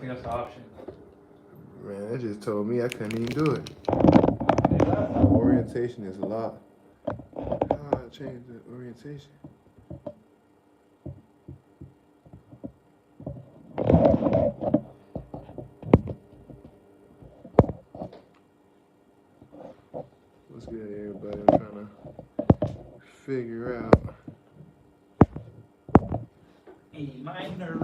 think that's an option. Man, that just told me I couldn't even do it. Yeah. Orientation is a lot. How I change the orientation? What's good, everybody? I'm trying to figure out. E minor.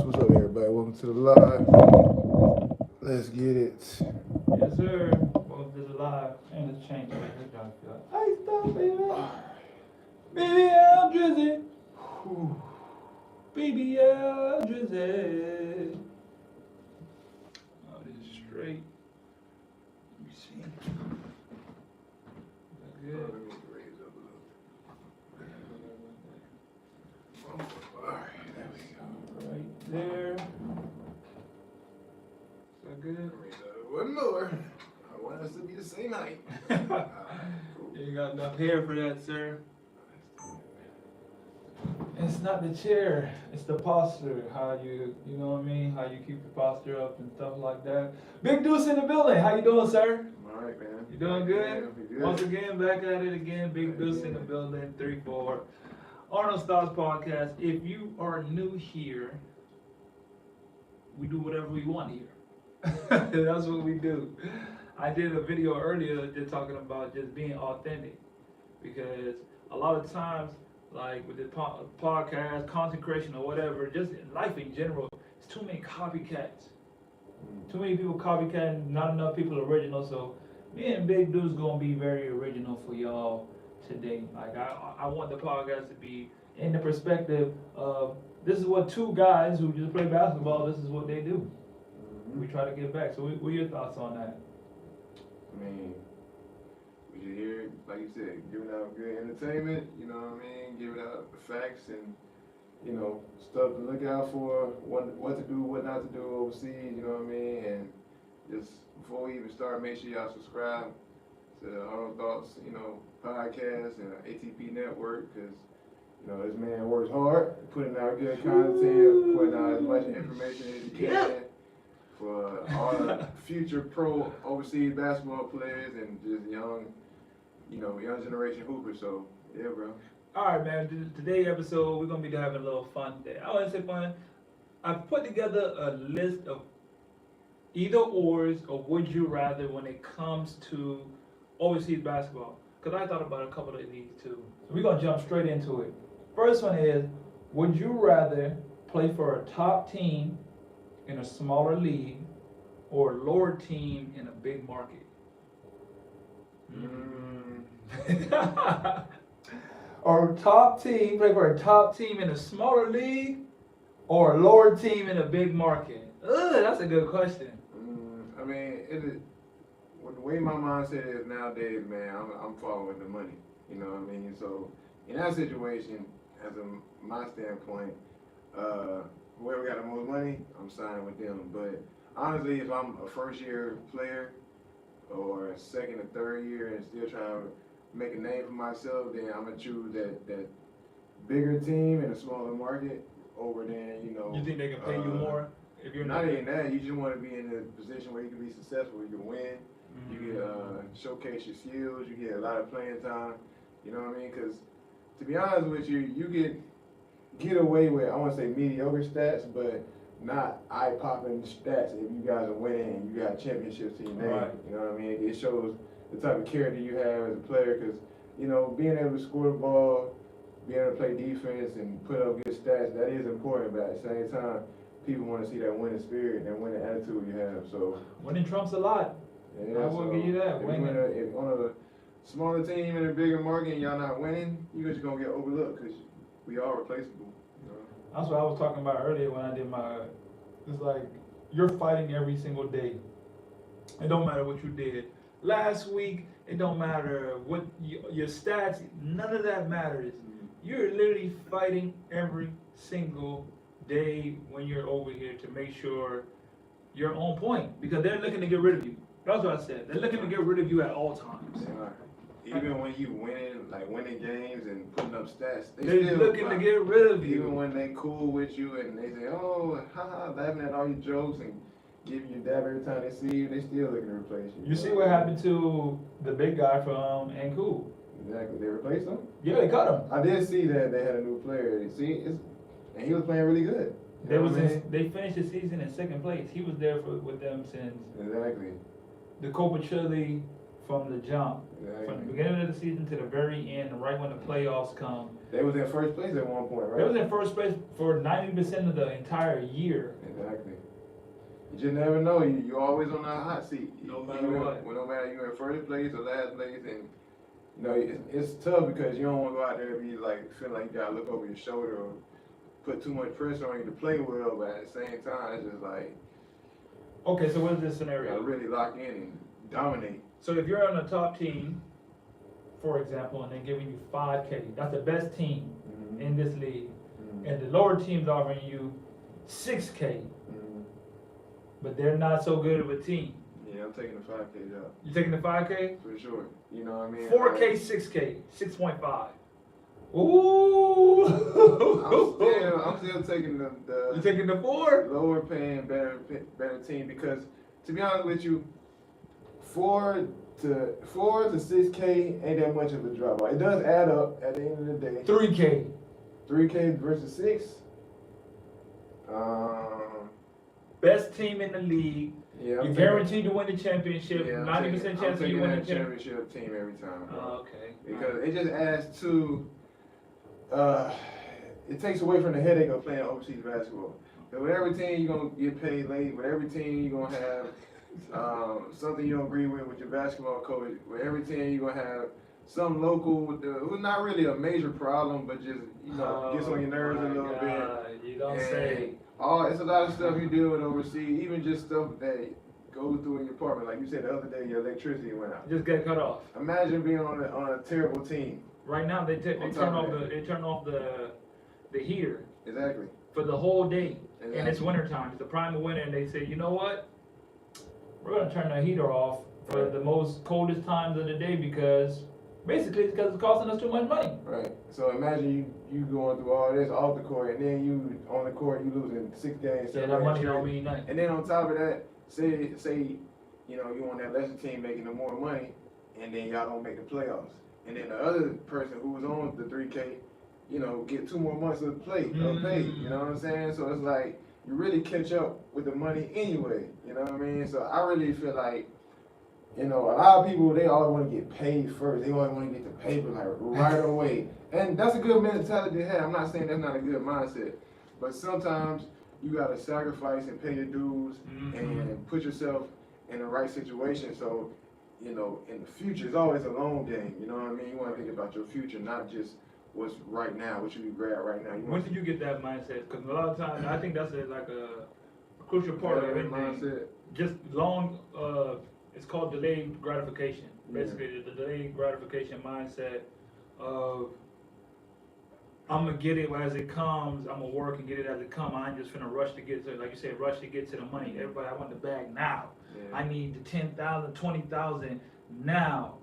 What's up, everybody? Welcome to the live. Let's get it. Yes, sir. Welcome to the live. And it's changed. Hey, stop, baby. BBL Drizzy. BBL Drizzy. Oh, this is straight. Let me see. Is that good? Let me raise up a little. Alright, there we go. Right there. Is that good? One more. I want us to be the same height. Cool. You ain't got enough hair for that, sir. It's not the chair, it's the posture. How you know what I mean? How you keep your posture up and stuff like that. Big Deuce in the building. How you doing, sir? All right, man. You doing good? Good? Once again, back at it again. Big Deuce in the building. 3-4. Arnold Styles Podcast. If you are new here, we do whatever we want here. That's what we do. I did a video earlier just talking about just being authentic, because a lot of times, like with the podcast, content creation or whatever, just in life in general, it's too many copycats. Too many people copycatting, not enough people original. So me and Big Dude's gonna be very original for y'all today. Like I want the podcast to be in the perspective of, this is what two guys who just play basketball, this is what they do. We try to get back. So what are your thoughts on that? I mean, we should hear, like you said, giving out good entertainment, you know what I mean? Giving out facts and, you know, stuff to look out for, what to do, what not to do overseas, you know what I mean? And just before we even start, make sure y'all subscribe to the Arnold Thoughts, you know, podcast and ATP network, because, you know, this man works hard, putting out good content, putting out as much information as he can for all the future pro overseas basketball players and just young generation hoopers. So, yeah, bro. All right, man. Today's episode, we're going to be having a little fun today. I want to say fun. I've put together a list of either ors or would you rather when it comes to overseas basketball. Because I thought about a couple of these too. So we're going to jump straight into it. First one is, would you rather play for a top team in a smaller league or a lower team in a big market? Or top team, play for a top team in a smaller league or a lower team in a big market? That's a good question. I mean, the way my mindset is nowadays, man, I'm following the money. You know what I mean? So in that situation, my standpoint, whoever got the most money, I'm signing with them. But honestly, if I'm a first-year player or a second or third year and still trying to make a name for myself, then I'm gonna choose that bigger team in a smaller market over than, you know. You think they can pay you more if you're not even that? You just want to be in a position where you can be successful, you can win, you can showcase your skills, you get a lot of playing time. You know what I mean? Because to be honest with you, you can get away with, I want to say mediocre stats, but not eye-popping stats if you guys are winning and you got championships to your name. Right. You know what I mean? It shows the type of character you have as a player, because, you know, being able to score the ball, being able to play defense and put up good stats, that is important, but at the same time, people want to see that winning spirit and that winning attitude you have. So winning trumps a lot. Yeah, I will give you that. If on a smaller team in a bigger market and y'all not winning, you just gonna get overlooked because we are replaceable. You know? That's what I was talking about earlier when I did my. It's like you're fighting every single day. It don't matter what you did last week. It don't matter what your stats. None of that matters. You're literally fighting every single day when you're over here to make sure you're on point because they're looking to get rid of you. That's what I said. They're looking to get rid of you at all times. They are. Even when you winning games and putting up stats, They're still looking to get rid of you. Even when they cool with you and they say, oh, haha, laughing at all your jokes and giving you dab every time they see you, they still looking to replace you. You see what happened to the big guy from Cancun? Exactly. They replaced him? Yeah, they cut him. I did see that they had a new player. See, and he was playing really good. They finished the season in second place. He was there with them since Exactly. the Copa Chile from the jump. Exactly. From the beginning of the season to the very end, right when the playoffs come. They was in first place at one point, right? They was in first place for 90% of the entire year. Exactly. You just never know. You always on that hot seat. No matter what. No matter you in first place or last place, and you know it's tough because you don't want to go out there and be like feeling like you gotta look over your shoulder or put too much pressure on you to play well, but at the same time it's just like Okay, so what is this you scenario? gotta really lock in and dominate. So if you're on a top team, for example, and they're giving you 5K, that's the best team in this league, and the lower team's offering you 6K, but they're not so good of a team. Yeah, I'm taking the 5K job. You taking the 5K? For sure. You know what I mean? 4K, 6K, 6.5. Ooh! I'm still taking the You taking the 4? lower paying, better team because to be honest with you, 4 to 6K ain't that much of a drop. It does add up at the end of the day. 3K. 3K versus 6. Best team in the league. Yeah, You're guaranteed to win the championship. 90% chance of you winning the championship team every time. Bro. Oh, okay. Because it just adds to, it takes away from the headache of playing overseas basketball. So with every team you're gonna get paid late. With every team you're gonna have something you don't agree with your basketball coach. With every team you're gonna have some local who's not really a major problem, but just gets on your nerves a little bit. You don't say. It's a lot of stuff you deal with overseas, even just stuff that goes through in your apartment. Like you said the other day, your electricity went out. Just get cut off. Imagine being on a terrible team. Right now they turn off the heater. Exactly. For the whole day, Exactly. and it's winter time. It's the prime of winter, and they say, you know what? We're gonna turn the heater off for the most coldest times of the day because basically it's because it's costing us too much money. Right. So imagine you going through all this off the court, and then you on the court you losing 6 games. Yeah, that money don't mean nothing. And then on top of that, say you on that lesser team making the more money, and then y'all don't make the playoffs, and then the other person who was on the 3K, get 2 more months of pay. You know what I'm saying? So it's like you really catch up with the money anyway. You know what I mean? So I really feel like. A lot of people, they always want to get paid first. They always want to get the paper like right away. And that's a good mentality to have. I'm not saying that's not a good mindset. But sometimes you got to sacrifice and pay your dues and put yourself in the right situation. So, in the future, it's always a long game. You know what I mean? You want to think about your future, not just what's right now, what you can grab right now. When did you get that mindset? Because a lot of times, I think that's a crucial part of it. Mindset. Just it's called delayed gratification. Basically, the delayed gratification mindset of I'm gonna get it as it comes. I'm gonna work and get it as it comes. I ain't just finna rush to get to, like you said, rush to get to the money. Everybody, I want the bag now. Yeah. I need the 10,000, 20,000 now.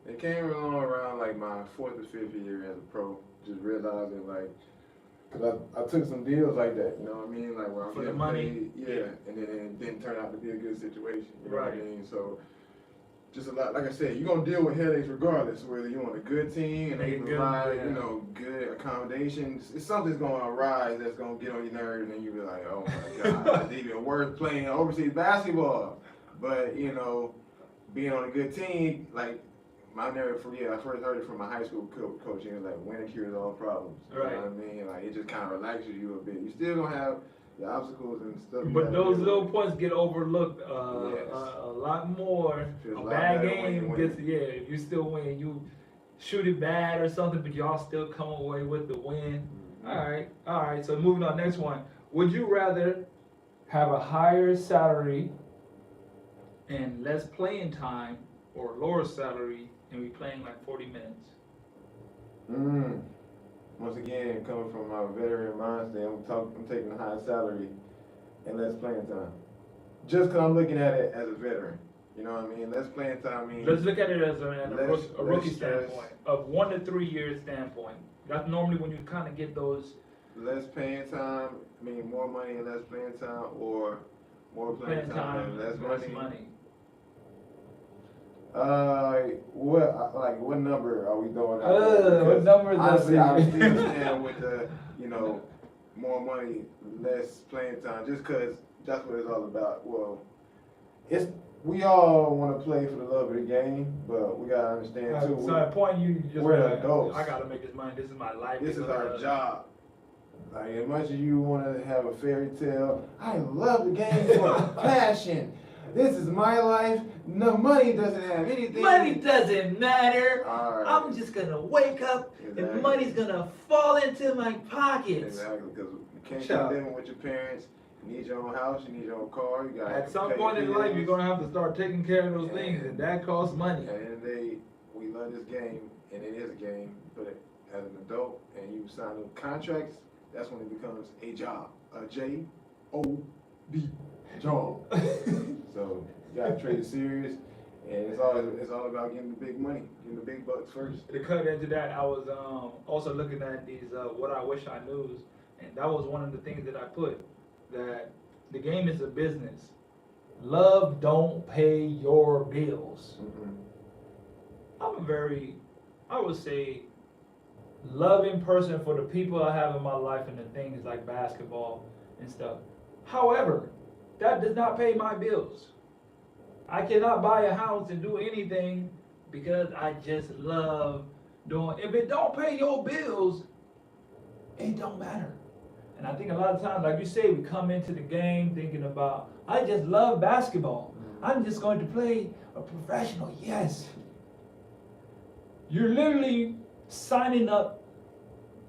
It came along around like my 4th or 5th year as a pro. Just realizing because I took some deals like that, you know what I mean? Like where I'm For the getting money? paid, yeah, and then it didn't turn out to be a good situation, you know what I Right. mean? So, just a lot, like I said, you're going to deal with headaches regardless, whether you're on a good team and they Good, provide, yeah. good accommodations. It's something's going to arise that's going to get on your nerves and you be like, oh my God, it's even worse playing overseas basketball. But, being on a good team, like, I first heard it from my high school coach. He was like, winning cures all problems. You know what I mean? Like, it just kind of relaxes you a bit. You still gonna have, the obstacles and stuff. you But gotta those deal little with. points get overlooked Yes. a lot more. Feels A a lot bad better when you game win. gets, yeah, if you still win, you shoot it bad or something, but y'all still come away with the win. All right, so moving on, next one. Would you rather have a higher salary and less playing time, or lower salary and be playing like 40 minutes? Once again, coming from my veteran mindset, I'm taking the high salary and less playing time. Just because I'm looking at it as a veteran. You know what I mean? Less playing time means. Let's look at it as a rookie less stress. standpoint, of 1 to 3 years standpoint. That's normally when you kind of get those Less playing time, mean more money and less playing time, or more playing time and less money. What number are we throwing out? What number is honestly, that? I would still stand with the, more money, less playing time, just because that's what it's all about. Well, we all want to play for the love of the game, but we gotta understand too. So at point you just we're like, adults. I gotta make this money. This is my life. This is our job. Like, as much as you want to have a fairy tale, I love the game for passion. This is my life. No, money doesn't have anything. Money doesn't matter. Right. I'm just gonna wake up and money's gonna fall into my pockets. Exactly, because you can't keep living with your parents. You need your own house. You need your own car. You got. At some point in life, you're gonna have to start taking care of those things, and that costs money. At the end of the day, we love this game, and it is a game. But as an adult, and you sign up contracts, that's when it becomes a job, a J-O-B, job. So you gotta trade it serious, and it's all about getting the big money, getting the big bucks first. To cut into that, I was also looking at these what I wish I knew, and that was one of the things that I put, that the game is a business. Love don't pay your bills. I'm a very, I would say, loving person for the people I have in my life and the things like basketball and stuff. However, that does not pay my bills. I cannot buy a house and do anything because I just love doing. If it don't pay your bills, it don't matter. And I think a lot of times, like you say, we come into the game thinking about, I just love basketball. I'm just going to play a professional. Yes. You're literally signing up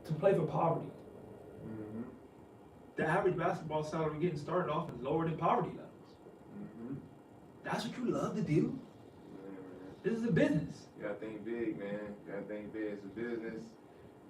to play for poverty. The average basketball salary getting started off is lower than poverty levels. That's what you love to do? This is a business. You gotta think big, man. You gotta think big. It's a business,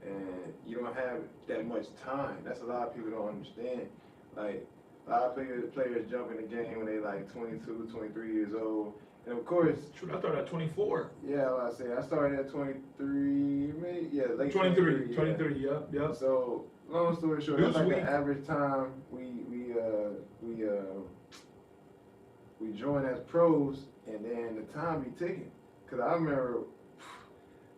and you don't have that much time. That's a lot of people don't understand. Like, a lot of players jump in the game when they like 22, 23 years old. And of course, true, I started at 24. Yeah, like I say, I started at 23, maybe, late 23, 23, yep. So, long story short, that's like the average time we join as pros, and then the time be ticking. Cause I remember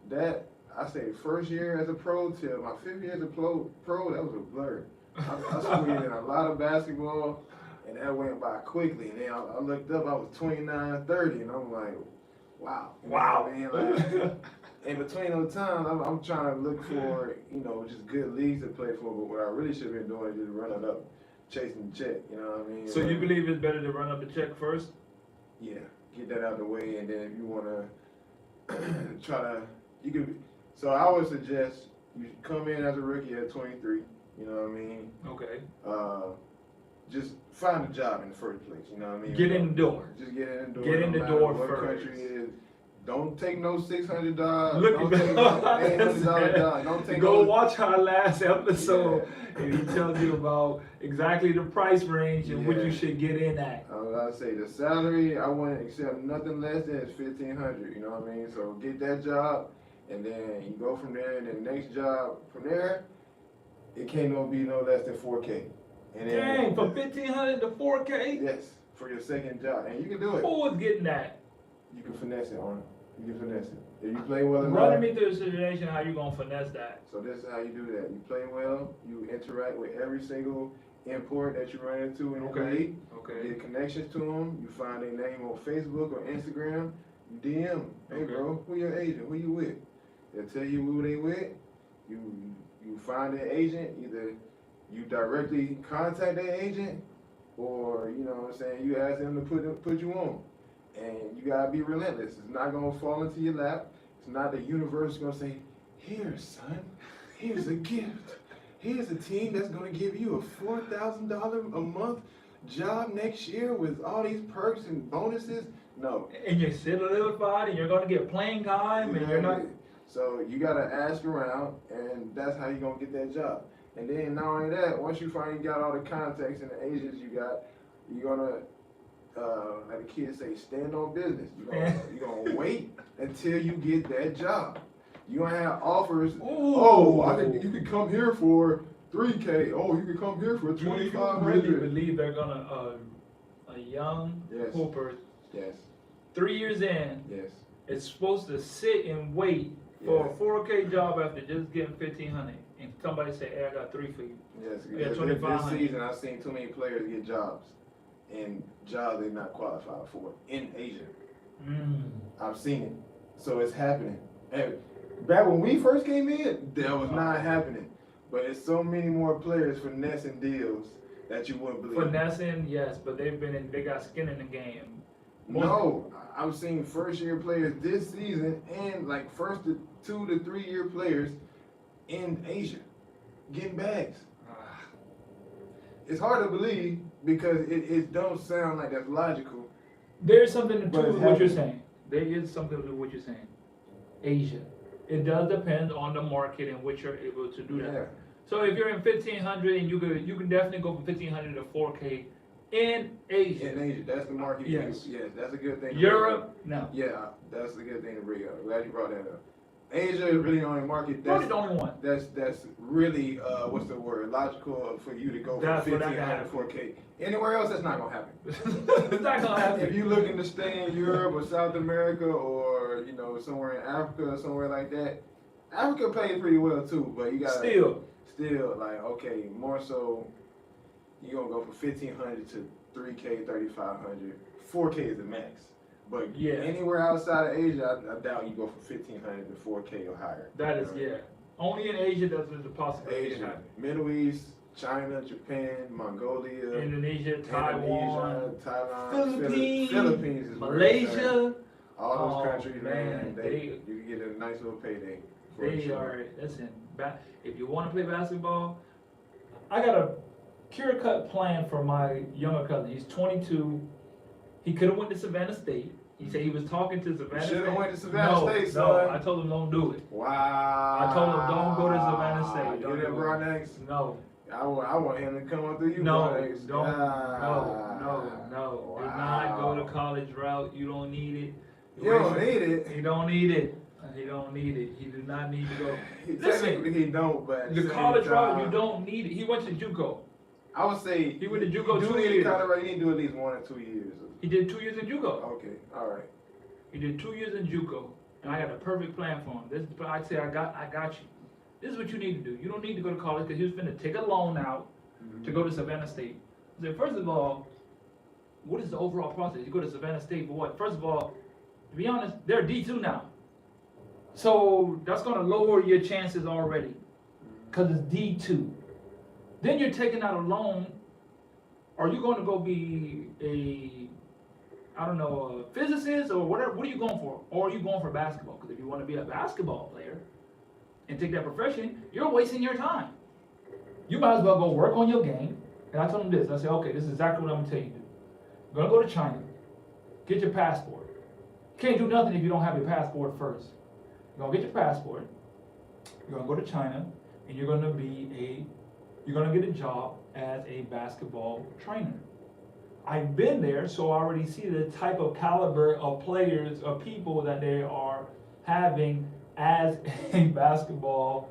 that, I say first year as a pro till my 5th year as a pro, that was a blur. I swung in a lot of basketball, and that went by quickly. And then I looked up, I was 29, 30, and I'm like, wow. You know what I mean? Like, in between those times, I'm trying to look for, just good leagues to play for, but what I really should have been doing is just running up, chasing the check, you know what I mean? So you believe it's better to run up the check first? Yeah, get that out of the way, and then if you want to so I would suggest you come in as a rookie at 23, you know what I mean? Okay. Just find a job in the first place, you know what I mean? Get in the door. Just get in the door. Get in the door what first. Country is. Don't take no $600 job. Look, don't take no $800 job. Don't take Go no, watch our last episode, and he tells you about exactly the price range and what you should get in at. I was about to say the salary. I wouldn't accept nothing less than $1,500. You know what I mean? So get that job, and then you go from there. And then the next job from there, it can't be no less than $4K. And then, dang, from $1,500 to $4K? Yes, for your second job, and you can do it. Who is getting that? You can finesse it, Arnold. You can finesse it. If you play well enough. Running me through the situation, how you gonna finesse that? So this is how you do that. You play well. You interact with every single import that you run into in the league. Okay. Get connections to them. You find their name on Facebook or Instagram. You DM them. Hey, bro, who your agent? Who you with? They'll tell you who they with. You find their agent. Either you directly contact that agent, or you know what I'm saying, you ask them to put you on, and you gotta be relentless. It's not gonna fall into your lap. It's not the universe gonna say, "Here, son, here's a gift. Here's a team that's gonna give you a $4,000 a month job next year with all these perks and bonuses." No. And you're solidified, and you're going to get playing time, and you're not. So you gotta ask around, and that's how you're gonna get that job. And then not only that, once you finally got all the contacts and the agents you got, you're gonna, like the kids say, stand on business. You're gonna wait until you get that job. You're gonna have offers. Ooh. Oh, you could come here for $3K. Oh, you could come here for Do you $2,500. really believe they're gonna a young Yes. hooper, Yes. 3 years in, Yes. is supposed to sit and wait for a 4K job after just getting 1,500, and somebody say, "Hey, I got 3 for you." Yes. Yeah, This 2,500. season, I've seen too many players get jobs, and jobs they're not qualified for in Asia. I've seen it, so it's happening. And back when we first came in, that was not happening. But it's so many more players finessing deals that you wouldn't believe. Finessing, yes, but they got skin in the game. No, I've seen first year players this season and like first 2 to 3 year players in Asia getting bags. It's hard to believe because it don't sound like that's logical. There's something to But it's what you're happening. saying. There is something to what you're saying. Asia. It does depend on the market in which you're able to do that. Yeah. So if you're in 1,500 and you can definitely go from 1,500 to 4K in Asia. In Asia, that's the market. Yes. Yes, that's a good thing. Europe, no. Yeah, that's a good thing to bring up. Glad you brought that up. Asia is really the only market Probably the only one. that's really what's the word, logical for you to go from That's what I 1,500 to got. 4K. Anywhere else, that's not gonna happen. It's not gonna happen. If you're looking to stay in Europe or South America or somewhere in Africa or somewhere like that, Africa pays pretty well too, but you gotta still like okay, more so you're gonna go from 1,500 to 3K, 3,500. 4K is the max. But Yeah. anywhere outside of Asia, I doubt you go from 1,500 to 4K or higher. That is, yeah. Only in Asia does there's a possibility to Asia, happen. Middle East, China, Japan, Mongolia, Indonesia, Taiwan, Indonesia, Thailand, Philippines, Philippines is where it's at. Malaysia. All those Oh, countries, man, you can get a nice little payday. for They sure. are, listen, if you want to play basketball, I got a clear-cut plan for my younger cousin. He's 22. He could have went to Savannah State. He said he was talking to Savannah State. Should have went to Savannah State, No, son. I told him don't do it. Wow. I told him don't go to Savannah State. You Don't didn't do it. brought next. No, I want him to come up through you. no, Bronex. don't, Ah. no. Do not go the college route. You don't need it. You don't need it. He don't need it. He don't need it. He do not need to go. Technically he don't, but at The same college route, time, you don't need it. He went to JUCO. I would say He went to JUCO you 2 do need years. Colorado, you need to do at least 1 or 2 years. He did 2 years in JUCO. Okay, all right. He did 2 years in JUCO, and I got a perfect plan for him. This is I say I got you. This is what you need to do. You don't need to go to college because he was finna take a loan out to go to Savannah State. I said, first of all, what is the overall process? You go to Savannah State for what? First of all, to be honest, they're D2 now. So that's gonna lower your chances already, because it's D2. Then you're taking out a loan. Are you going to go be a physicist or whatever? What are you going for? Or are you going for basketball? Because if you want to be a basketball player and take that profession, you're wasting your time. You might as well go work on your game. And I told him this. I said, okay, this is exactly what I'm going to tell you to do. You're going to go to China. Get your passport. You can't do nothing if you don't have your passport first. You're going to get your passport. You're going to go to China. And you're going to get a job as a basketball trainer. I've been there, so I already see the type of caliber of players, of people that they are having as a basketball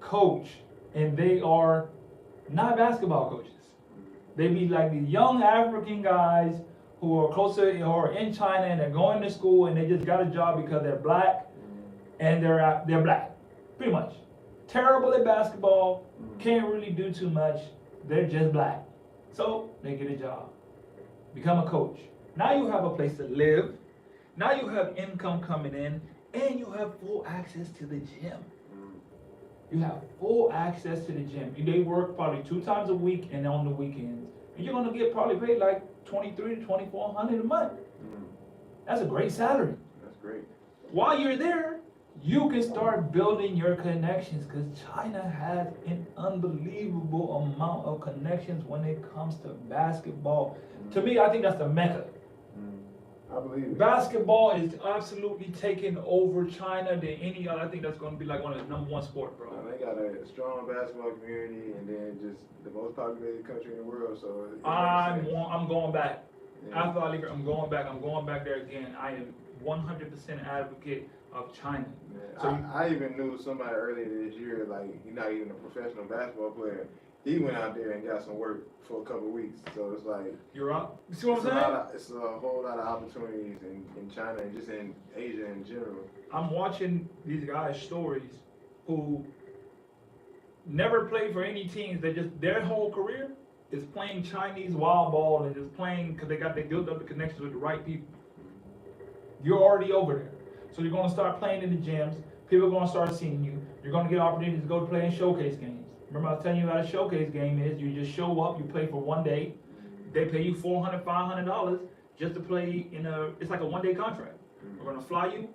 coach. And they are not basketball coaches. They be like the young African guys who are closer, who are in China and they're going to school and they just got a job because they're black and they're black, pretty much. Terrible at basketball, can't really do too much. They're just black. So they get a job, become a coach. Now you have a place to live. Now you have income coming in and you have full access to the gym. You have full access to the gym. They work probably 2 times a week and on the weekends. And you're gonna get probably paid like 23 to 2,400 a month. That's a great salary. That's great. While you're there, you can start building your connections because China has an unbelievable amount of connections when it comes to basketball. To me, I think that's the mecca. I believe it. Basketball is absolutely taking over China than any other. I think that's going to be like one of the #1 sport, bro. They got a strong basketball community, and then just the most populated country in the world. So I'm going back. Yeah. After I leave, I'm going back. I'm going back there again. I am 100% advocate of China. Yeah. So I even knew somebody earlier this year, like he's not even a professional basketball player. He went out there and got some work for a couple of weeks. So it's like you're up. You see what I'm saying? It's a whole lot of opportunities in China and just in Asia in general. I'm watching these guys' stories who never played for any teams. They just their whole career is playing Chinese wild ball and just playing because they built up the connections with the right people. You're already over there, so you're gonna start playing in the gyms. People are gonna start seeing you. You're gonna get opportunities to go to play in showcase games. Remember I was telling you what a showcase game is. You just show up, you play for one day. They pay you $400, $500 just to play it's like a one-day contract. We're gonna fly you,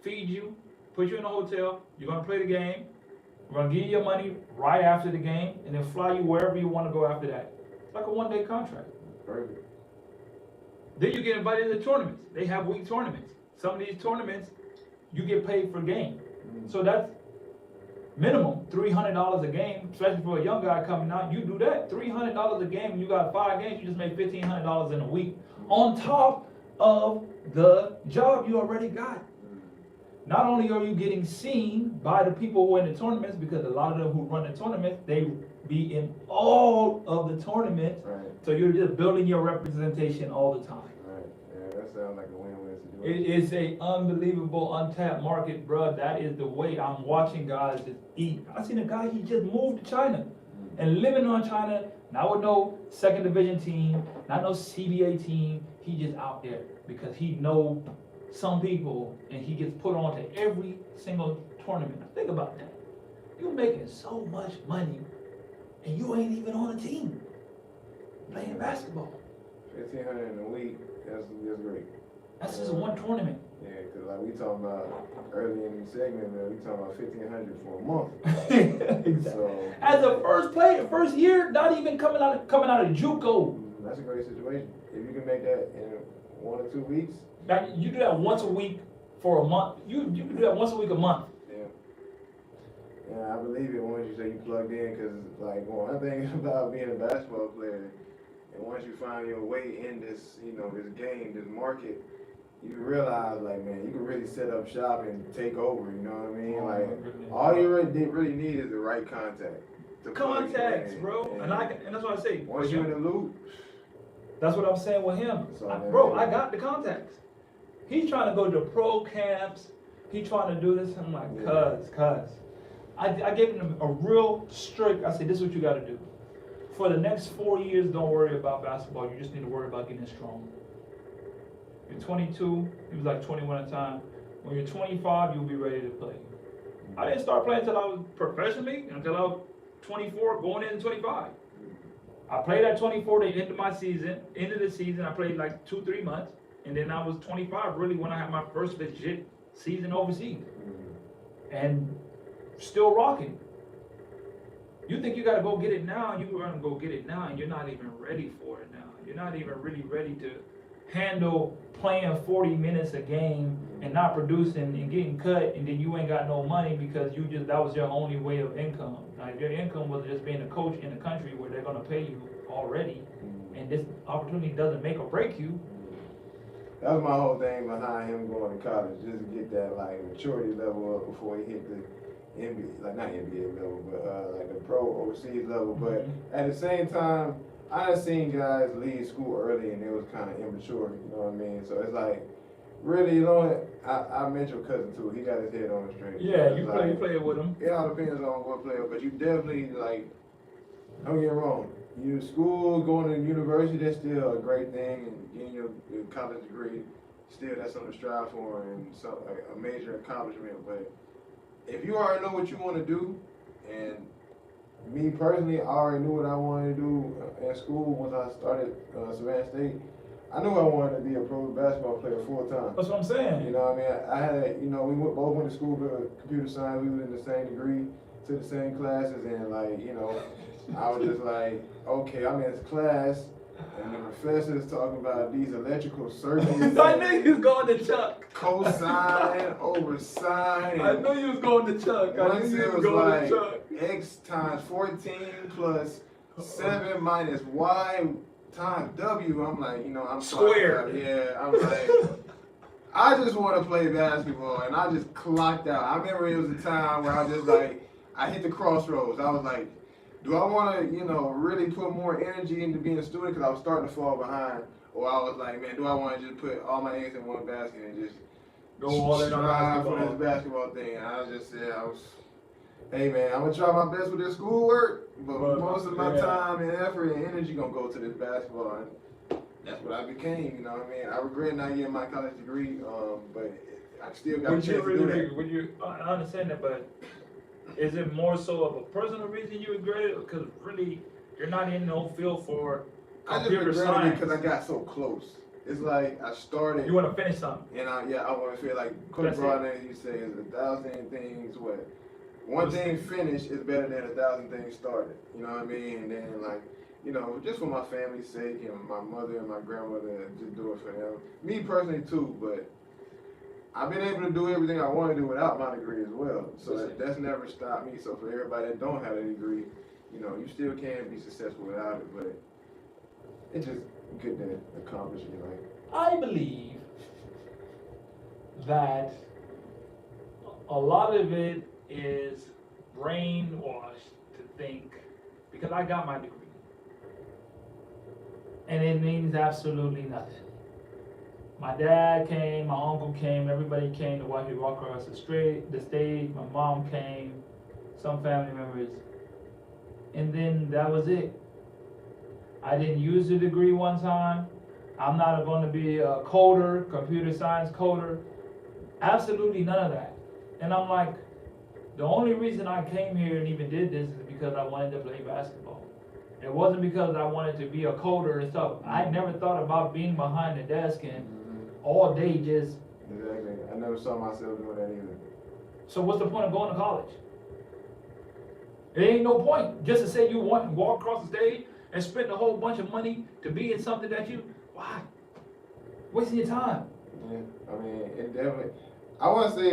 feed you, put you in a hotel. You're gonna play the game. We're gonna give you your money right after the game, and then fly you wherever you want to go after that. It's like a one-day contract. Perfect. Then you get invited to tournaments. They have week tournaments. Some of these tournaments, you get paid per game. So that's minimum $300 a game, especially for a young guy coming out. You do that, $300 a game, and you got 5 games, you just made $1,500 in a week on top of the job you already got. Not only are you getting seen by the people who are in the tournaments, because a lot of them who run the tournaments, they be in all of the tournaments. Right. So you're just building your representation all the time. Right. Yeah, that sounds like a win-win It situation. is a unbelievable untapped market, bro. That is the way I'm watching guys just eat. I seen a guy, he just moved to China and living on China, not with no second division team, not no CBA team. He just out there because he know some people and he gets put on to every single tournament. Think about that. You're making so much money and you ain't even on a team playing basketball. 1,500 in a week. That's great. That's just one tournament. Yeah, because like we talking about early in the segment, man, we talking about 1,500 for a month. Exactly. So As a first year, not even coming out of JUCO. that's a great situation. If you can make that in 1 or 2 weeks. Now, you do that once a week for a month. You can do that once a week a month. Yeah. Yeah, I believe it once you say you plugged in, because like one thing about being a basketball player, and once you find your way in this, this game, this market, you realize like, man, you can really set up shop and take over. You know what I mean? Like all you really need is the right contact. Contacts, bro. And that's what I say. Once you're in the loop. That's what I'm saying with him. So, Bro, I got the contacts. He's trying to go to pro camps. He's trying to do this. I'm like, cuz. I gave him a real strict, I said, this is what you got to do. For the next 4 years, don't worry about basketball. You just need to worry about getting strong. You're 22. He was like 21 at the time. When you're 25, you'll be ready to play. I didn't start playing until I was professionally, until I was 24, going into 25. I played at 24 the end of my season. End of the season, I played like 2-3 months. And then I was 25 really when I had my first legit season overseas. And still rocking. You think you gotta go get it now, you're gonna go get it now, and you're not even ready for it now. You're not even really ready to handle playing 40 minutes a game and not producing and getting cut, and then you ain't got no money because that was your only way of income. Now, if your income was just being a coach in a country where they're gonna pay you already, and this opportunity doesn't make or break you. That was my whole thing behind him going to college, just to get that like maturity level up before he hit the NBA, like not NBA level, but like the pro overseas level. But at the same time, I done seen guys leave school early and it was kind of immature, you know what I mean? So it's like, really, I met your cousin too. He got his head on straight. Yeah, so you play with him. It all depends on what player, but you definitely like, don't get me wrong. You school, going to university, that's still a great thing, and getting your college degree, still that's something to strive for and a major accomplishment. But if you already know what you want to do, And me personally, I already knew what I wanted to do in school once I started Savannah State. I knew I wanted to be a pro basketball player full time. That's what I'm saying. You know what I mean? I had, both went to school for computer science. We was in the same degree, took the same classes, and I was just like, okay, I'm in this class, and the professor is talking about these electrical circuits. I knew you was going to Chuck. Cosine over sine. I knew you was going to Chuck. I knew you was going to Chuck. X times 14 plus 7 minus y times w. I'm like, I'm squared. Yeah, I'm like, I just want to play basketball, and I just clocked out. I remember it was a time where I just I hit the crossroads. I was like, do I want to, really put more energy into being a student because I was starting to fall behind, or I was like, man, do I want to just put all my eggs in one basket and just go all in on basketball for this basketball thing? And I just said, hey man, I'm gonna try my best with this schoolwork, but most of my time and effort and energy gonna go to this basketball, and that's what I became. You know what I mean? I regret not getting my college degree, but I still got a chance to do that. I understand that, but is it more so of a personal reason you regret it, because really you're not in no field for computer science? I just regret it because I got so close. It's like I started. You want to finish something? And I want to feel like Coach Broad, as you say, is 1,000 things. One thing finished is better than 1,000 things started. You know what I mean? And then just for my family's sake and my mother and my grandmother, just do it for them. Me personally too, but I've been able to do everything I want to do without my degree as well. So that's never stopped me. So for everybody that don't have a degree, you still can be successful without it, but it's just good to accomplish it, I believe that a lot of it is brainwashed to think, because I got my degree, and it means absolutely nothing. My dad came, my uncle came, everybody came to watch me walk across the stage. My mom came, some family members, and then that was it. I didn't use the degree one time. I'm not going to be a coder, computer science coder. Absolutely none of that. And I'm like, the only reason I came here and even did this is because I wanted to play basketball. It wasn't because I wanted to be a coder and stuff. I never thought about being behind the desk and all day just... Exactly. I never saw myself doing that either. So what's the point of going to college? It ain't no point. Just to say you want to walk across the stage and spend a whole bunch of money to be in something that you... Why? Wasting your time. Yeah, I mean, it definitely... I want to say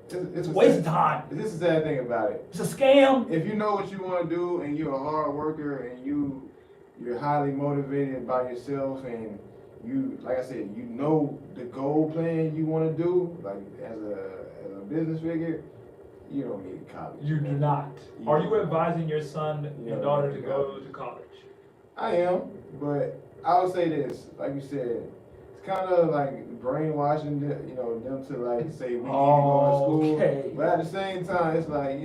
it's a waste of time. This is the sad thing about it. It's a scam. If you know what you want to do and you're a hard worker and you're highly motivated by yourself and you, like I said, you know the goal plan you want to do, like as a business figure, you don't need college. You do not. Are you advising your son and daughter to go to college? I am, but I would say this, like you said, it's kind of like brainwashing them to like say we need to go to school. But at the same time, it's like,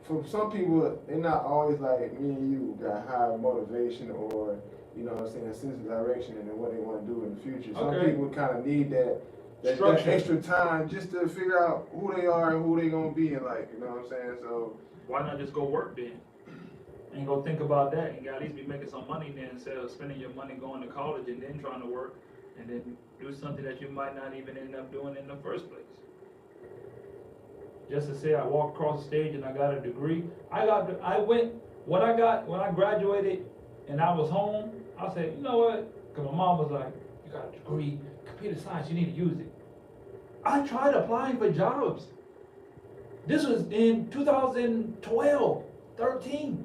for some people, they're not always like me and you got high motivation or, a sense of direction and what they want to do in the future. Some people kind of need that extra time just to figure out who they are and who they gonna be in life. You know what I'm saying? So why not just go work then? And go think about that. You gotta at least be making some money then instead of spending your money going to college and then trying to work and then do something that you might not even end up doing in the first place. Just to say I walked across the stage and I got a degree. When I graduated and I was home, I said, you know what? Because my mom was like, you got a degree, computer science, you need to use it. I tried applying for jobs. This was in 2012, 13.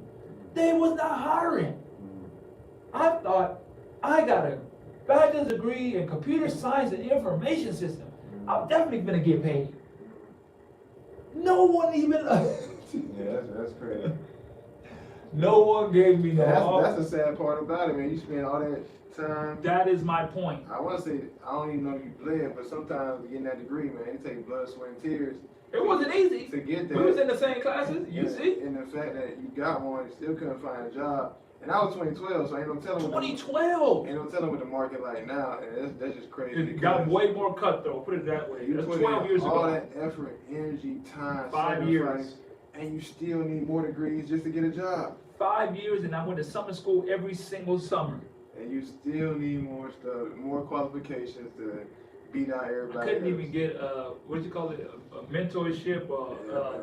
They was not hiring. I thought, I got a bachelor's degree in computer science and information system. I'm definitely gonna get paid. No one even... Yeah, that's crazy. No one gave me no. That's the sad part about it, man. You spend all that time. That is my point. I want to say, I don't even know if you bled, but sometimes getting that degree, man, it takes blood, sweat, and tears. It wasn't easy. To get that. We was in the same classes, you see? And the fact that you got one, you still couldn't find a job. And I was 2012, so ain't no telling. 2012. Ain't no telling what the market like now, and that's just crazy. It got way more cutthroat. Put it that way. You That's put 12 years all ago. that effort, energy, time, 5 years. and you still need more degrees just to get a job. 5 years, and I went to summer school every single summer. And you still need more stuff, more qualifications to beat out everybody I couldn't else. even get what you call it, a mentorship, Yeah.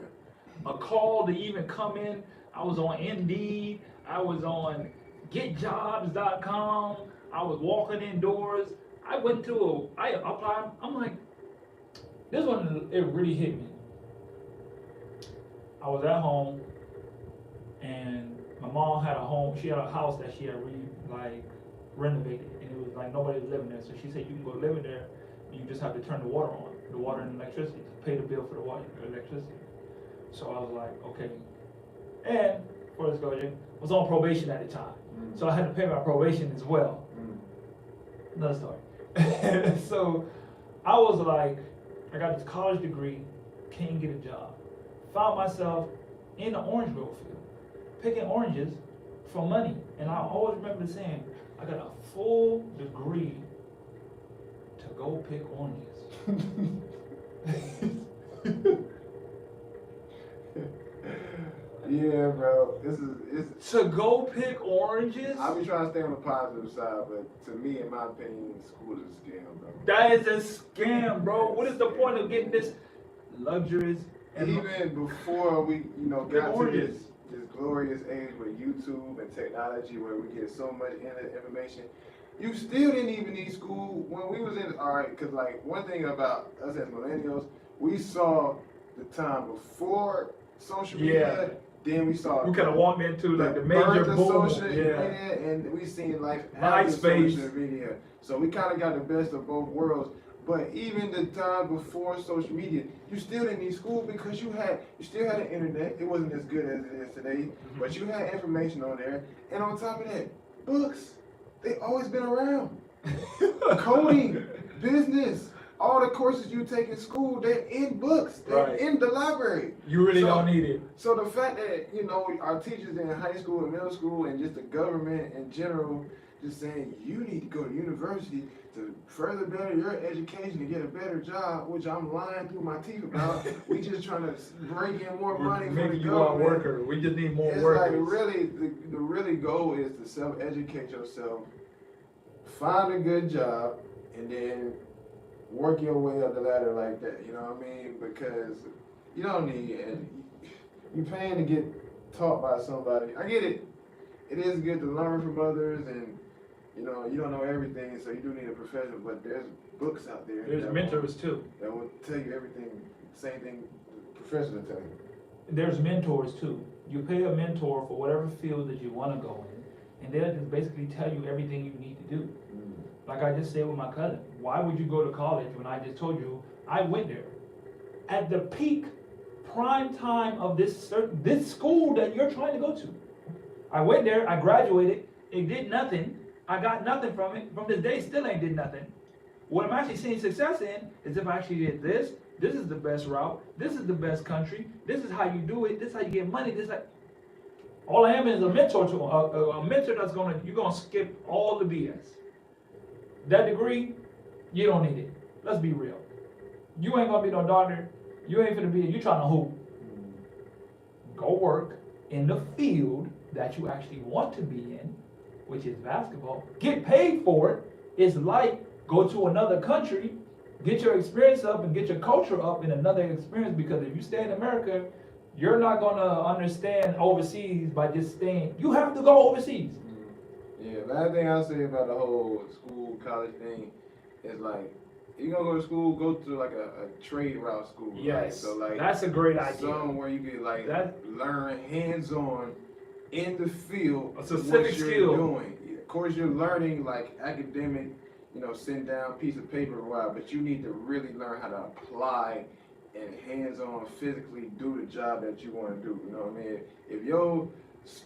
a call to even come in. I was on Indeed. I was on GetJobs.com. I was walking indoors. I applied. I'm like, this one, it really hit me. I was at home, and my mom had a home. She had a house that she had renovated, and it was like nobody was living there. So she said, you can go live in there, and you just have to turn the water on, the water and electricity, pay the bill for the water and electricity. So I was like, okay. And for disclosure, I was on probation at the time, so I had to pay my probation as well. Another story. So I was like, I got this college degree, can't get a job. Found myself in the orange grove field, picking oranges for money. And I always remember saying, I got a full degree to go pick oranges. Yeah, bro. It's To go pick oranges? I be trying to stay on the positive side, but to me, in my opinion, school is a scam, bro. That is a scam, bro. What is the point of getting this luxuries and even before we, got to oranges. this glorious age with YouTube and technology where we get so much information, you still didn't even need school when we was in, all right, because like one thing about us as millennials, we saw the time before social media, then we saw we kind of walked into like the major birth of boom. social media, and we seen life after MySpace. social media. So we kind of got the best of both worlds. But even the time before social media, you still didn't need school because you still had the internet. It wasn't as good as it is today, but you had information on there. And on top of that, books. They always been around. Coding, business, all the courses you take in school, they're in books. They're in the library. You really don't need it. So the fact that, our teachers in high school and middle school and just the government in general just saying you need to go to university to further better your education to get a better job, which I'm lying through my teeth about. We just trying to break in more money for the Making you a government. worker. We just need more It's workers. like really, the really goal is to self-educate yourself, find a good job, and then work your way up the ladder like that. You know what I mean? Because you don't need, and you're paying to get taught by somebody. I get it. It is good to learn from others, and you don't know everything, so you do need a professional. But there's books out there. There's mentors too. That will tell you everything. Same thing the professor will tell you. There's mentors too. You pay a mentor for whatever field that you want to go in, and they'll just basically tell you everything you need to do. Like I just said with my cousin, why would you go to college when I just told you I went there at the peak prime time of this school that you're trying to go to? I went there, I graduated, it did nothing. I got nothing from it. From this day, still ain't did nothing. What I'm actually seeing success in is if I actually did this. This is the best route. This is the best country. This is how you do it. This is how you get money. This is like, all I am is a mentor to a mentor that's you're gonna skip all the BS. That degree, you don't need it. Let's be real. You ain't gonna be no doctor. You ain't finna be. You trying to hoop. Go work in the field that you actually want to be in, which is basketball. Get paid for it. It's like go to another country, get your experience up and get your culture up in another experience, because if you stay in America, you're not gonna understand overseas by just staying. You have to go overseas. Yeah, last thing I'll say about the whole school, college thing is like, if you're gonna go to school, go to like a trade route school. Yes, right? So like that's a great idea. Somewhere you can like learn hands-on in the field a specific what you're skill. doing. Of course, you're learning like academic, sitting down piece of paper a while, but you need to really learn how to apply and hands-on physically do the job that you want to do. You know what I mean? If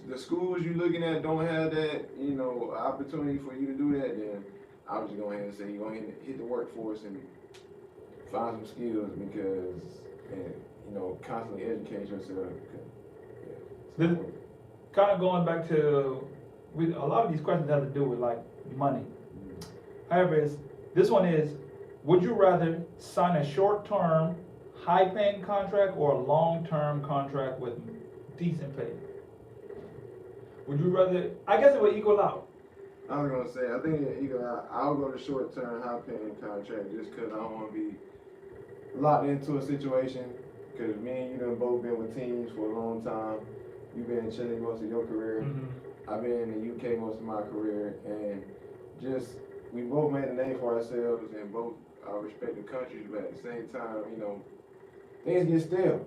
the schools you're looking at don't have that, opportunity for you to do that, then I would just go ahead and say you go ahead and hit the workforce and find some skills and constantly educate yourself. This, kind of going back to, a lot of these questions have to do with like money. However, this one is, would you rather sign a short-term, high-paying contract or a long-term contract with decent pay? Would you rather? I guess it would equal out. I was gonna say, I think I'll go to short-term, high-paying contract just because I don't want to be locked into a situation. Because me and you done both been with teams for a long time. You've been in Chile most of your career. Mm-hmm. I've been in the UK most of my career, and just we both made a name for ourselves in both our respective countries. But at the same time, you know, things get stale.